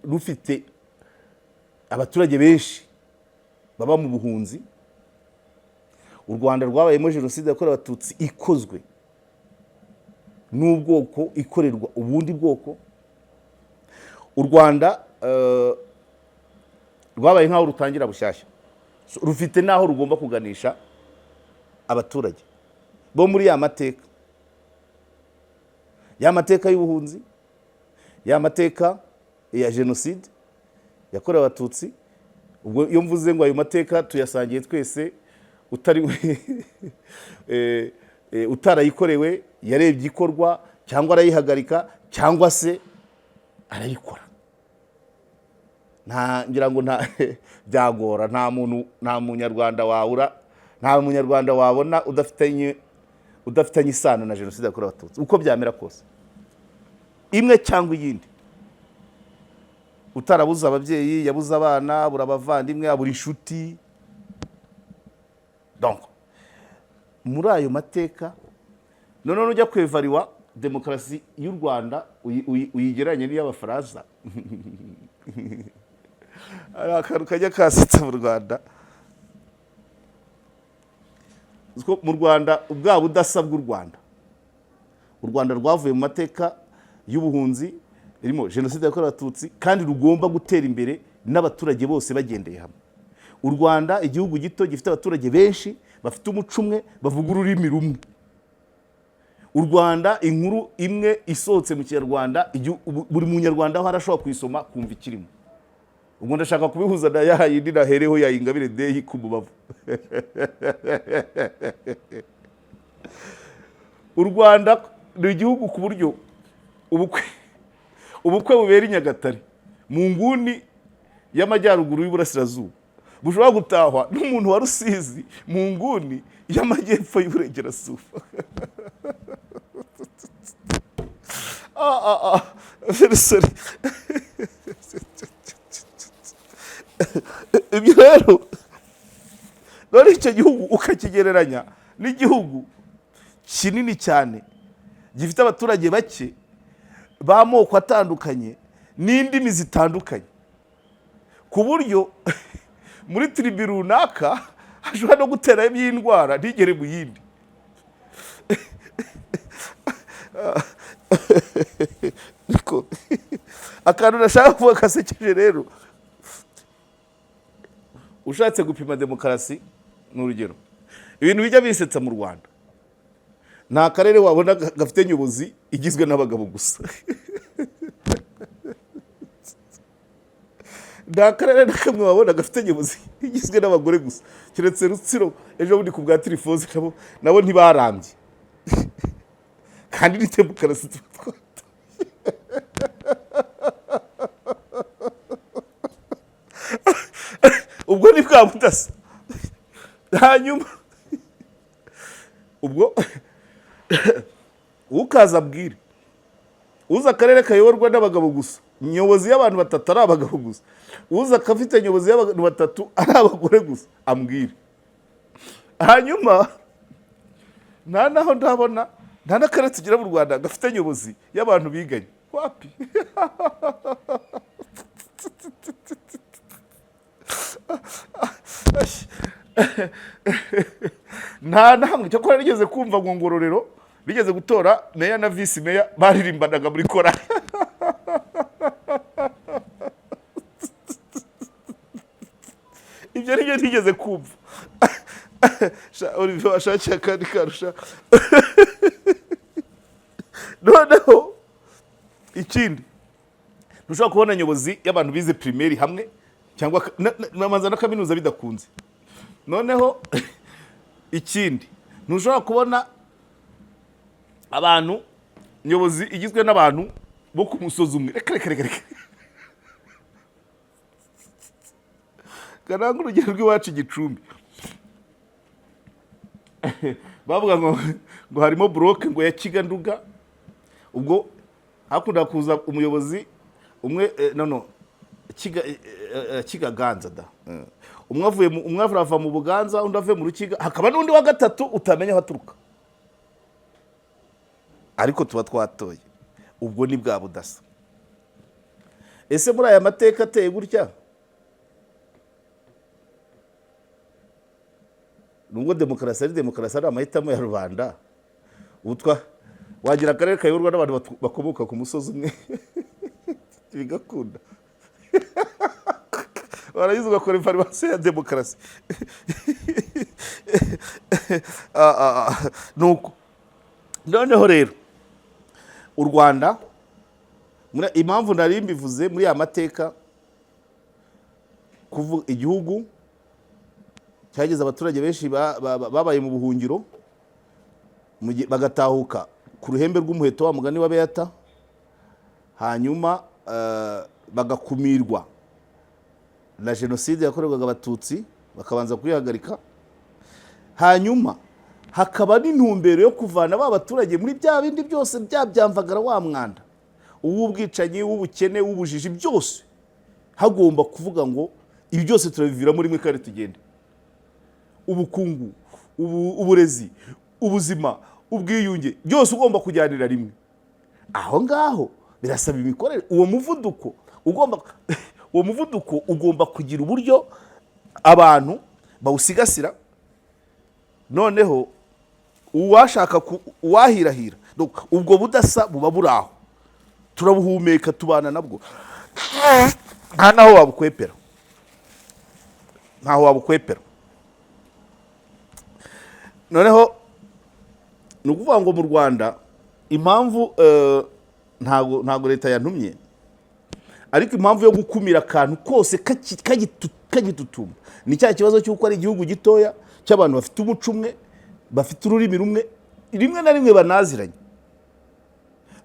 rufite abaturage benshi baba mu buhunzi. U Rwanda rwabayemo jenoside yakorewe Abatutsi ikozwe n'ubwoko, ikorerwa ubundi bwoko. U Rwanda rwabaye nk'aho rutangira bushyashya, rufite n'aho rugomba kuganisha abaturage bo muri ya mateka, y'ubuhunzi, ya mateka ya jenoside yakorewe Abatutsi. Ubwo iyo mvuze ngo ayo mateka tuyasangiye twese, utarayikorewe yarebye ikorwa cyangwa arayihagarika cyangwa se arayikora. Ngira ngo byagora, nta munyarwanda wabona udafitanye isano na jenoside yakorewe Abatutsi, uko byamera kose, imwe cyangwa iyindi. Utarabuze ababyeyi, yabuze abana, abura abavandimwe, abura inshuti. Donc muri ayo mateka none ujya kwevariwa demokarasi y'u Rwanda uyigeranye n'iy'Abafaransa. Akantu kajya kasetsa mu Rwanda. Mu Rwanda ubwabo udasa bw'u Rwanda, u Rwanda rwavuye mu mateka y'ubuhunzi irimo jenoside yakorewe abatutsi kandi rugomba gutera imbere n'abaturage bose bagendeye hamwe. U Rwanda igihugu gito gifite abaturage benshi bafite umuco umwe bavuga ururimi rumwe. U Rwanda inkuru imwe isohotse mu Kinyarwanda buri munyarwanda aho arashobora kuyisoma kumva ikirimo. Ubwo ndashaka kubihuza na yindi nahereho ya Ingabire Day ku mubavu. U Rwanda ni igihugu ku buryo ubukwe bubera i Nyagatare mu nguni y'amajyaruguru y'Iburasirazuba bushobora gutahwa n'umuntu wa Rusizi mu nguni y'amajyepfo y'Iburengerazuba. Sorry. Ibyo rero none icyo gihugu ukakigereranya n'igihugu kinini cyane gifite abaturage bake b'amoko atandukanye n'indimi zitandukanye ku buryo muri tribu runaka hashobora no gutera y'indwara ntigere mu yindi. Akantu nashaka kuvuga kasekeje rero, ushatse gupima demokarasi n'urugero ibintu bijya bisetsa mu Rwanda, nta karere wabona gafite nyobozi igizwe n'abagabo gusa. Nta karere na kamwe wabona gafite nyobozi igizwe n'abagore gusa, keretse Rutsiro ejo bundi ku bwa Tirifoze nabo ntibarambye. Kandi ni demokarasi twata. Ubwo ni bwa budasa. Hanyuma ubwo ukaza abwire uza akarere kayoborwa n'abagabo gusa, nyobozi y'abantu batatu ari abagabo gusa, uza akafite nyobozi y'abantu batatu ari abagore gusa, ambwire. Hanyuma nta naho ndabona nta n'akarere tugira mu Rwanda gafite nyobozi y'abantu biganye. Wapi? Nta namwe cyo kora rigeze kumva ngo Ngororero rigeze gutora meya na vice meya baririmbanaga muri kora. Ibyo nibyo ntigeze kumva. Olivier washakiye kandi karusha. Noneho ikindi ntushobora kubona nyobozi y'abantu bize primaire hamwe cyangwa namanza na kaminuza bidakunze. Noneho ikindi ntushobora kubona abantu nyobozi igizwe n'abantu bo ku musozi umwe. Reka Kananga urugero rw'iwacu Gicumbi. Bavuga ngo harimo bloke ngo ya Kiganduga. Ubwo hakunda kuza umuyobozi umwe Kigaganza da. Umwe ava mu Buganza undi ave mu Rukiga, hakaba n'undi wa gatatu utamenya aho aturuka. Ariko tuba twatoye. Ubwo ni bwa budasa. Ese muri aya mateka ateye gutya, nubwo demokarasi ari amahitamo ya rubanda, utwa wagira akarere kayoborwa n'abantu bakomoka ku musozi umwe bigakunda. Warayize ugakora information ya demokarasi. Nuko noneho rero u Rwanda impamvu nari mbivuze muri aya mateka kuvuga igihugu cyageze abaturage benshi babaye mu buhungiro bagatahuka ku ruhembe rw'umuheto wa mugani wa Beata, hanyuma bagakumirwa na jenoside yakorerwaga abatutsi bakabanza kuyihagarika, hanyuma hakaba n'intumbero yo kuvana ba baturage muri bya bindi byose byamvagara wa mwanda uw'ubwicanyi, w'ubukene, w'ubujiji, byose hagomba kuvuga ngo ibi byose turabivira muri mwe kandi tugende. Ubukungu, uburezi, ubuzima, ubwiyunge, byose ugomba kujyanira rimwe. Aho ngaho birasaba imikorere. Uwo muvuduko ugomba kugira uburyo abantu bawusigasira. Noneho uwashaka uwahirahira ubwo budasa buba buri aho, turabuhumeka, tubana nabwo, nta naho wabukwepera, ntaho wabukwepera. Noneho ni ukuvuga ngo mu Rwanda impamvu ntago leta yantumye, ariko impamvu yo gukumira akantu kose kagitutumba ni cya kibazo cy'uko ari igihugu gitoya cy'abantu bafite umuco umwe, bafite ururimi rumwe, rimwe na rimwe banaziranye.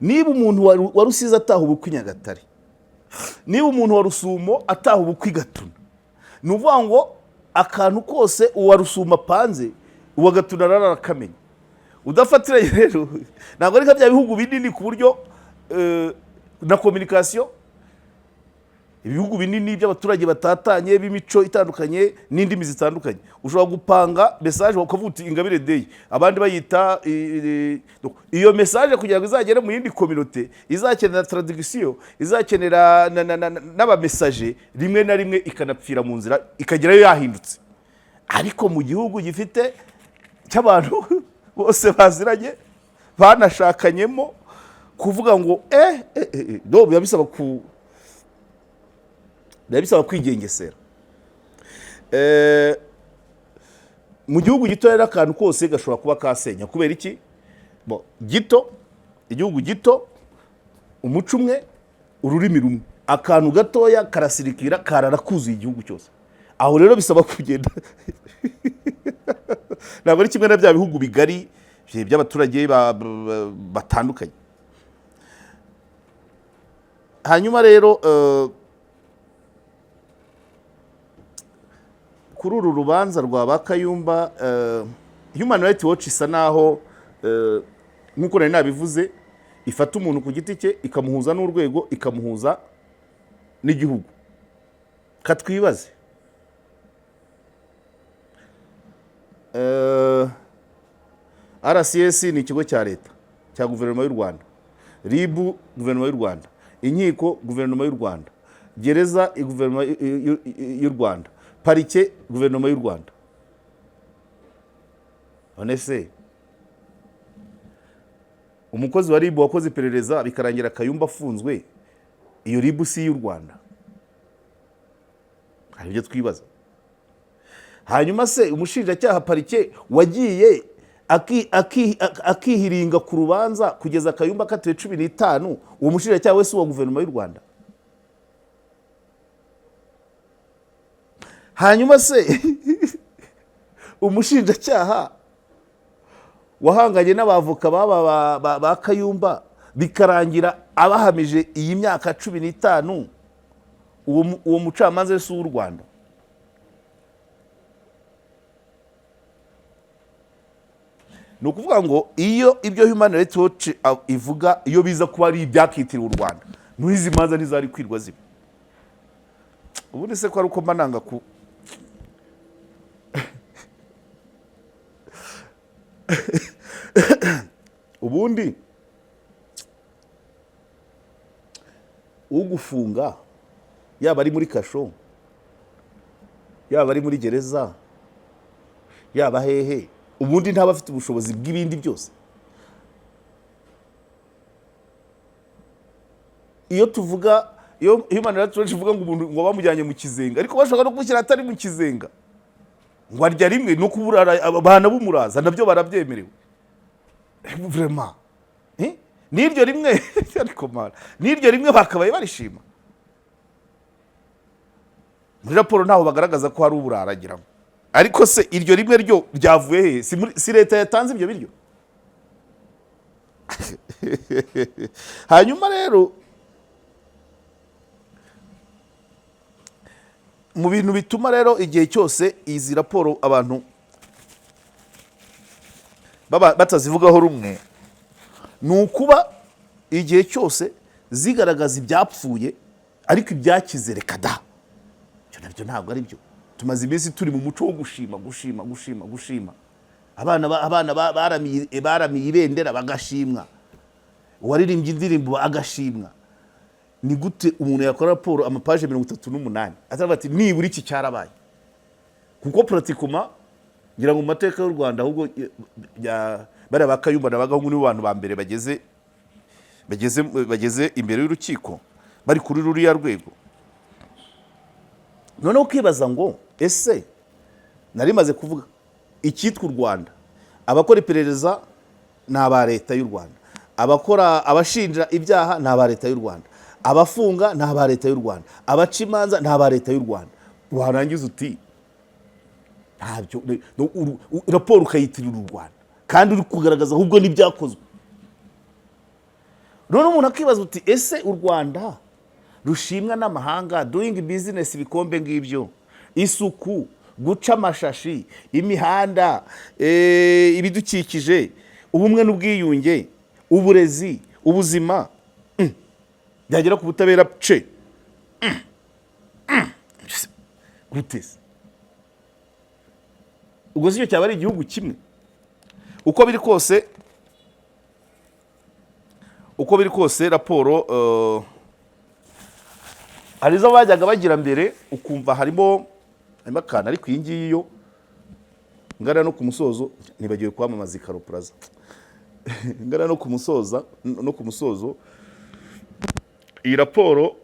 Niba umuntu wa Rusizi ataha ubukwe i Nyagatare, niba umuntu wa Rusumo ataha ubukwe i Gatuna, ni ukuvuga ngo akantu kose uwa Rusumo apanze uwa Gatuna ararakamenya. Udafatiranye rero ntabwo ari bya bihugu binini ku buryo na communication, ibihugu binini by'abaturage batatanye b'imico itandukanye n'indimi zitandukanye, ushobora gupanga message ukavuga uti Ingabire Day, abandi bayita iyo message kugira ngo izagere mu yindi communauté izakenera traduction, izakenera n'aba message, rimwe na rimwe ikanapfira mu nzira ikagerayo yahindutse. Ariko mu gihugu gifite cy'abantu bose baziranye banashakanyemo, kuvuga ngo no biba bisaba kwigengesera. Mu gihugu gito rero akantu kose gashobora kuba kasenya. Kubera iki? Gito, igihugu gito, umuco umwe, ururimi rumwe, akantu gatoya karasirikira kararakuzuye igihugu cyose. Aho rero bisaba kugenda ntabwo ari kimwe na bya bihugu bigari by'abaturage batandukanye. Hanyuma rero kuri uru rubanza rwa ba Kayumba, Human Rights Watch isa naho nk'uko nari nabivuze, ifata umuntu ku giti cye ikamuhuza n'urwego, ikamuhuza n'igihugu. Katwibaze, RCS ni ikigo cya leta cya guverinoma y'u Rwanda, RIB guverinoma y'u Rwanda, inkiko guverinoma y'u Rwanda, gereza guverinoma y'u Rwanda, parike guverinoma y'u Rwanda. None se umukozi wa RIB wakoze iperereza bikarangira Kayumba afunzwe, iyo RIB si y'u Rwanda? Hari ibyo twibaza. Hanyuma se umushinjacyaha parike wagiye akihiringa ku rubanza kugeza Kayumba akatiwe 15, uwo mushinjacyaha wese wa guverinoma y'u Rwanda? Hanyuma se umushinjacyaha wahanganye n'abavoka ba Kayumba bikarangira abahamije iyi myaka 15, uwo mucamanza wese w'u Rwanda? Ni ukuvuga ngo iyo ibyo Human Rights Watch ivuga, iyo biza kuba ari ibyakitiriwe u Rwanda, n'izi manza ntizari kwirwa ziba. Ubundi se ko ari uko mananga ku ubundi ugufunga yaba ari muri kasho, yaba ari muri gereza, yaba hehe, ubundi ntaba afite ubushobozi bw'ibindi byose. Iyo tuvuga, iyo Human Rights Watch ivuga ngo umuntu ngo bamujyanye mu kizenga, ariko bashobora no kumushyira atari mu kizenga, ngo arya rimwe no kuburara abana b'umuraza, nabyo barabyemerewe. Vraiment n'iryo rimwe ariko mara n'iryo rimwe bakabaye barishima. Muri raporo ntaho bagaragaza ko hari uburaragira, ariko se iryo rimwe ryo ryavuye he? Si leta yatanze ibyo biryo? Hanyuma rero mu bintu bituma rero igihe cyose izi raporo abantu batazivugaho rumwe, ni ukuba igihe cyose zigaragaza ibyapfuye ariko ibyakize reka da, ibyo nabyo ntabwo ari byo. Tumaze iminsi turi mu muco wo gushima. Abana baramiye ibendera bagashimwa, uwaririmbye indirimbo agashimwa. Ni gute umuntu yakora raporo amapaje 38 atavuga ati nibura iki cyarabaye? Kuko pratikuma ngira ngo mateka y'u Rwanda ahubwo bari bakayumba nabagaho nibo bantu ba mbere bageze imbere y'urukiko bari kuri ruriya rwego. Noneho ukibaza ngo ese nari maze kuvuga icyitwa u Rwanda, abakora iperereza ni aba leta y'u Rwanda, abashinja ibyaha ni aba leta y'u Rwanda, abafunga ni aba leta y'u Rwanda, abaca imanza ni aba leta y'u Rwanda. Warangiza uti ntabyo raporo ukayitirira u Rwanda kandi uri kugaragaza ahubwo n'ibyakozwe. None umuntu akibaza uti ese u Rwanda rushimwa n'amahanga doing business ibikombe ngibyo, isuku, guca amashashi, imihanda, ibidukikije, ubumwe n'ubwiyunge, uburezi, ubuzima, byagera ku butabera gutese. Ubwo sicyo cyaba ari igihugu kimwe. Uko biri kose raporo hari izo bajyaga bagira mbere ukumva harimo akana, ariko iyi ngiyi yo ngana no ku musozo nibagiwe kwamamaza Ikaro Plaza. Ngana no ku musozo iyi raporo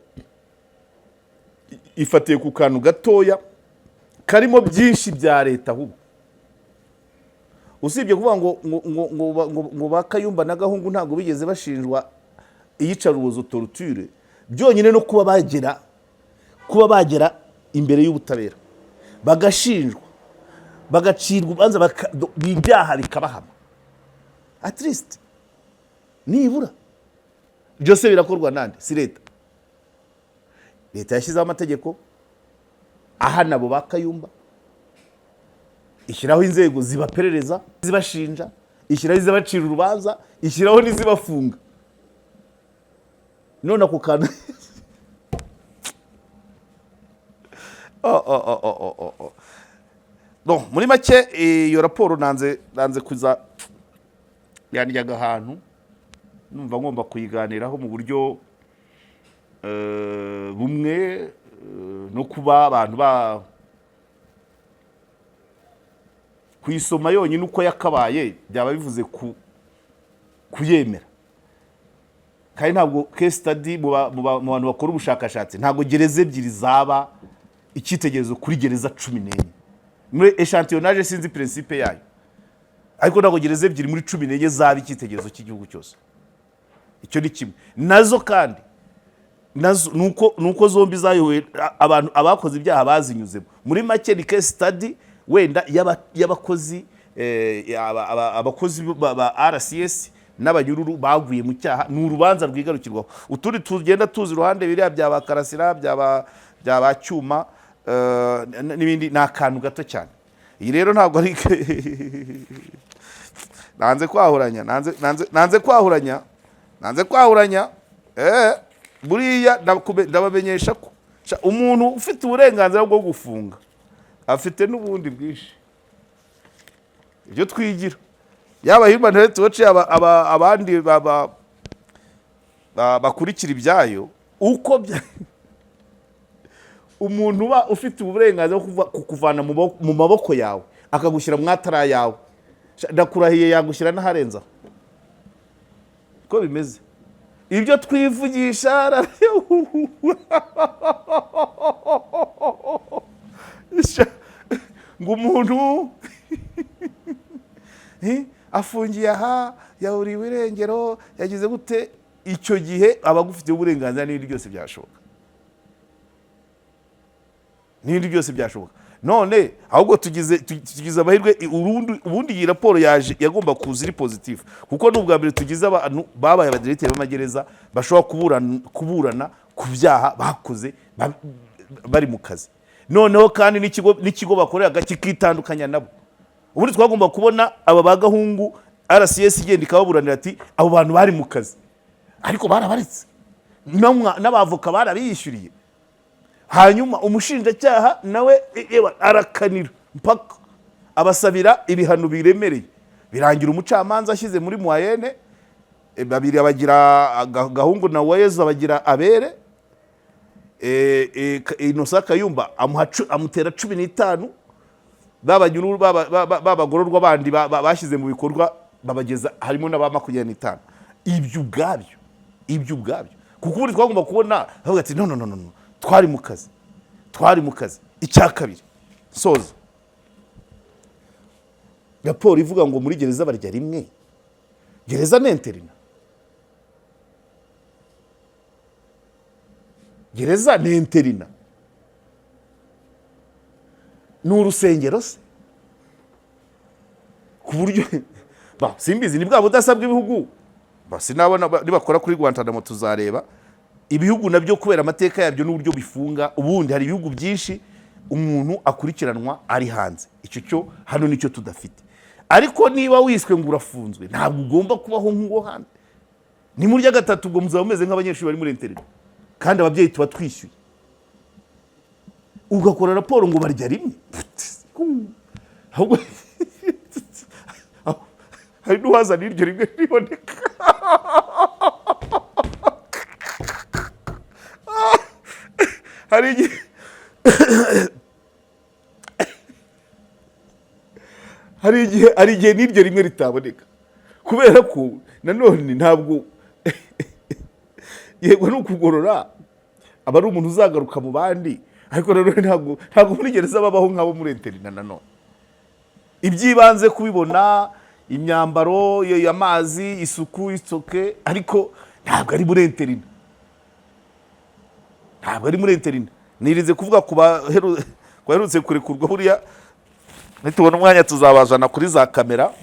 ifatiye ku kantu gatoya karimo byinshi bya leta ahubwo. Usibye kuvuga ngo bakayumba na Gahungu ntabwo bigeze bashinjwa iyicarubozo torture, byonyine no kuba bagera imbere y'ubutabera bagashinjwa bagacirwa ubanza ibyaha bikabahama, at least nibura byose birakorwa nande si leta. Leta yashyizeho amategeko ahana abo bakayumba, ishyiraho inzego zibaperereza zibashinja, ishyiraho izabacira urubanza, ishyiraho n'izibafunga. None ako kantu no muri make iyo raporo nanze kuza yanjyaga ahantu numva ngomba kuyiganiraho mu buryo bumwe, no kuba abantu kuyisoma yonyine uko yakabaye byaba bivuze kuyemera. Kandi ntabwo case study mu bantu bakora ubushakashatsi ntabwo gereza ebyiri zaba icyitegererezo kuri gereza 14. Muri echantillonnage sinzi principe yayo, ariko ntabwo gereza ebyiri muri 14 zaba icyitegererezo cy'igihugu cyose. Icyo ni kimwe. Nazo kandi nuko zombi zayowe abantu abakoze ibyaha bazinyuzemo. Muri make ni case study wenda y'abakozi abakozi ba RCS n'abanyururu baguye mu cyaha, ni urubanza rwigarukirwaho. Uturi tugenda tuzi iruhande biriya byaba Karasira, byaba Cyuma n'ibindi, ni akantu gato cyane. Iyi rero ntabwo ari nanze kwahuranya buriya ndabamenyesha ko umuntu ufite uburenganzira bwo gufunga afite n'ubundi bwinshi ibyo twigira, yaba Human Rights Watch, abandi bakurikira ibyayo, uko umuntu uba ufite uburenganzira kukuvana mu maboko yawe akagushyira mu atara yawe, ndakurahiye yagushyira n'aharenza. Ko bimeze ibyo twivugisha ngo umuntu afungiye aha, yaburiwe irengero, yagize gute, icyo gihe aba agufitiye uburenganzira n'ibindi byose byashoboka. None ahubwo tugize amahirwe ubundi iyi raporo yaje yagomba kuza iri positive, kuko n'ubwa mbere tugize abantu babaye abadirecteur b'amagereza bashobora kuburana ku byaha bakoze bari mu kazi. Noneho kandi n'ikigo bakorera kikitandukanya nabo. Ubundi twagomba kubona aba bagahungu RCS igenda ikababuranira ati abo bantu bari mu kazi, ariko barabaretse n'abavoka barabiyishyuriye. Hanyuma umushinjacyaha nawe arakanira mpaka abasabira ibihano biremereye, birangira umucamanza ashyize muri moyenne babiri, abagira Gahungu na Uwayezu abagira abere, Innocent Kayumba amutera 15, babagororwa bandi bashyize mu bikorwa babageza harimo n'aba 25 ibyo ubwabyo kuko ubundi twagomba kubona bavuga ati no twari mu kazi icya kabiri soza raporo ivuga ngo muri gereza barya rimwe gereza n'interina ni urusengero se ku buryo simbizi ni bwa budasabwa ibihugu sinabona nibakora kuri Guantanamo tuzareba ibihugu nabyo kubera amateka yabyo n'uburyo bifunga ubundi hari ibihugu byinshi umuntu akurikiranwa ari hanze icyo cyo hano nicyo tudafite ariko niba wiswe ngo urafunzwe ntabwo ugomba kubaho nk'uwo hanze ni muri gatatu ubwo muzaba meze nk'abanyeshuri bari muri internet kandi ababyeyi tuba twishyuye ugakora raporo ngo barya rimwe ahubwo hari n'uwazana iryo rimwe riboneka hari igihe n'iryo rimwe ritaboneka kubera ko nanone ntabwo yego ni ukugorora aba ari umuntu uzagaruka mu bandi ariko nanone ntabwo muri gereza babaho nk'abo muri interina nanone ibyibanze kubibona imyambaro y'amazi isuku isoke ariko ntabwo ari muri interina nirize kuvuga ku baherutse kurekurwa buriya nitubona umwanya tuzabazana kuri za kamera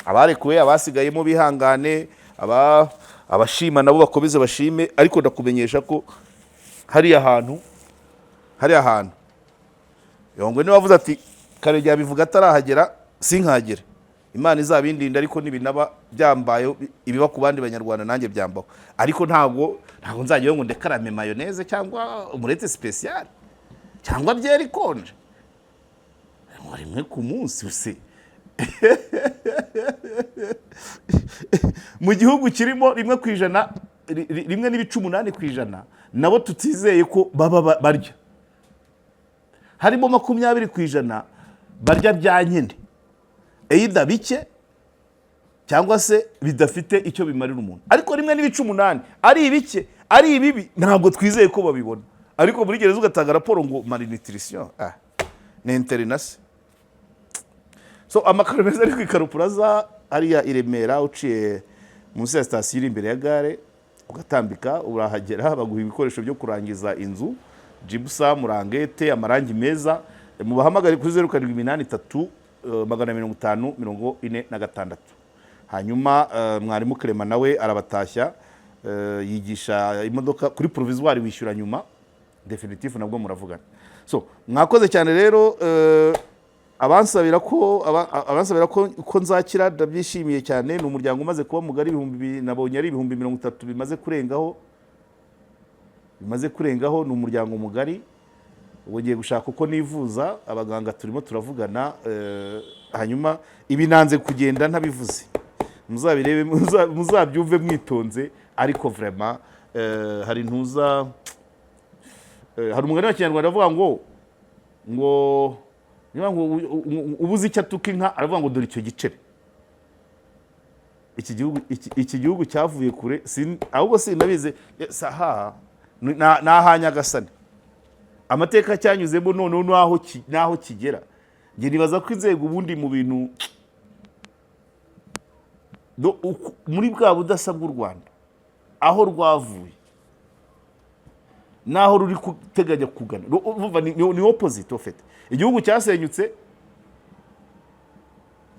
abarekuwe abasigayemo bihangane abashima nabo bakomeze bashime ariko ndakumenyesha ko hariya hantu yongwe niba wavuze ati Karegeya bivuga atarahagera sinkagera Imana izabindinda ariko nibinaba byambaye ibiba ku bandi banyarwanda nanjye byambaho ariko ntabwo nzajyayo ngo ndekarame mayonnaise cyangwa umurete special cyangwa byeri konje rimwe ku munsi use mu gihugu kirimo 1% rimwe n'ibice 8% nabo tutizeye ko baba barya harimo 20% barya byankende either bike cyangwa se bidafite icyo bimarira umuntu ariko rimwe n'ibice 8 ari ibike ari ibibi ntabwo twizeye ko babibona ariko muri gereza ugatanga raporo ngo malnutrition ni interinasi so amakaro meza ari kwikarupuraza ariya iremera uciye munsi ya station iri imbere ya gare ugatambika urahagera baguha ibikoresho byo kurangiza inzu gypsum rangete amarangi meza mu bahamagara kuri 0783 250 hanyuma mwarimu Clement nawe arabatashya yigisha imodoka kuri provisoire wishyura nyuma definitive nabwo muravugana so mwakoze cyane rero abansabira ko nzakira ndabyishimiye cyane ni umuryango umaze kuba mugari nabonye ari 30 bimaze kurengaho ni umuryango mugari ugiye gushaka uko nivuza abaganga turimo turavugana hanyuma ibinanze kugenda ntabivuze muzabirebe muzabyumve mwitonze ariko vraiment hari ntuza hari umugani wa Kinyarwanda avuga ngo ubuze icyo atuka inka aravuga ngo dore icyo gicere iki gihugu cyavuye kure ahubwo sinabize saha nahanyagasane amateka cyanyuzemo none naho kigera nge nibaza ko inzego ubundi mu bintu muri bwa budasa bw'u Rwanda aho rwavuye naho ruri kuteganya kugana ni opposite of it igihugu cyasenyutse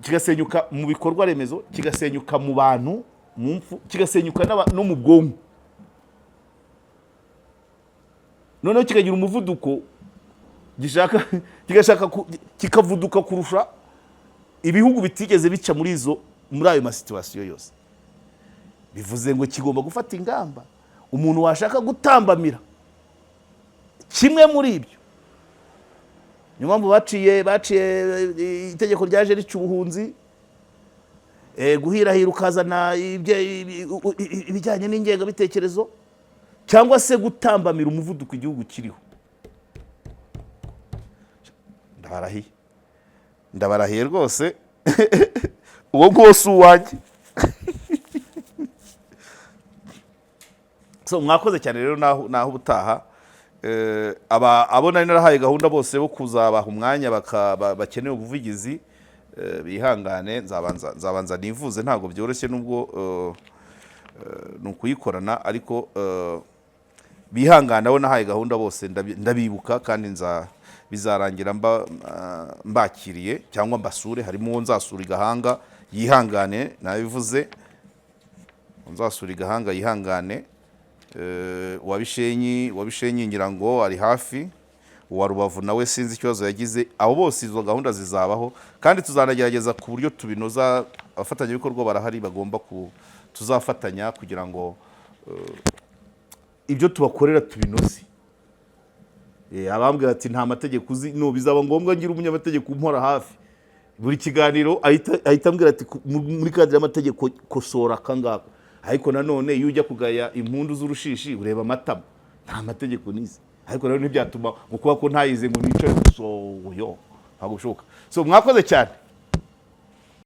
kigasenyuka mu bikorwa remezo kigasenyuka mu bantu mu mfu kigasenyuka no mu bwonko noneho kikagira umuvuduko kikavuduka kurusha ibihugu bitigeze bica muri ayo masituwasiyo yose bivuze ngo kigomba gufata ingamba umuntu washaka gutambamira kimwe muri ibyo niyo mpamvu baciye itegeko ryaje rica ubuhunzi guhirahira ukazana ibijyanye n'ingengabitekerezo cyangwa se gutambamira umuvuduko igihugu kiriho ndabarahiye rwose uwo rwose uwanjye. So mwakoze cyane rero naho ubutaha abo nari narahaye gahunda bose bo kuzabaha umwanya bakeneye ubuvugizi bihangane, nzabanza nivuze, ntabwo byoroshye nubwo ni ukuyikorana, ariko bihangane abo nahaye gahunda bose ndabibuka, kandi bizarangira mbakiriye cyangwa mbasure. Harimo uwo nzasura i Gahanga, yihangane, nabivuze, nzasura i Gahanga yihangane. Wabishenyi ngira ngo ari hafi, uwa Rubavu nawe sinzi ikibazo yagize. Abo bose izo gahunda zizabaho, kandi tuzanagerageza ku buryo tubinoza. Abafatanyabikorwa barahari bagomba tuzafatanya kugira ngo ibyo tubakorera tubinoze. Abambwira ati nta mategeko uzi, no bizaba ngombwa ngira umunyamategeko umpora hafi buri kiganiro, ahita ambwira ati muri kadire y'amategeko kosora kangaka. Ariko nanone iyo ujya kugaya impundu z'urushishi ureba amatama, nta mategeko nize. Ariko rero ntibyatuma ngo kuba ko ntayize ngo nicare gusoyo, ntabwo bishoboka. So mwakoze cyane.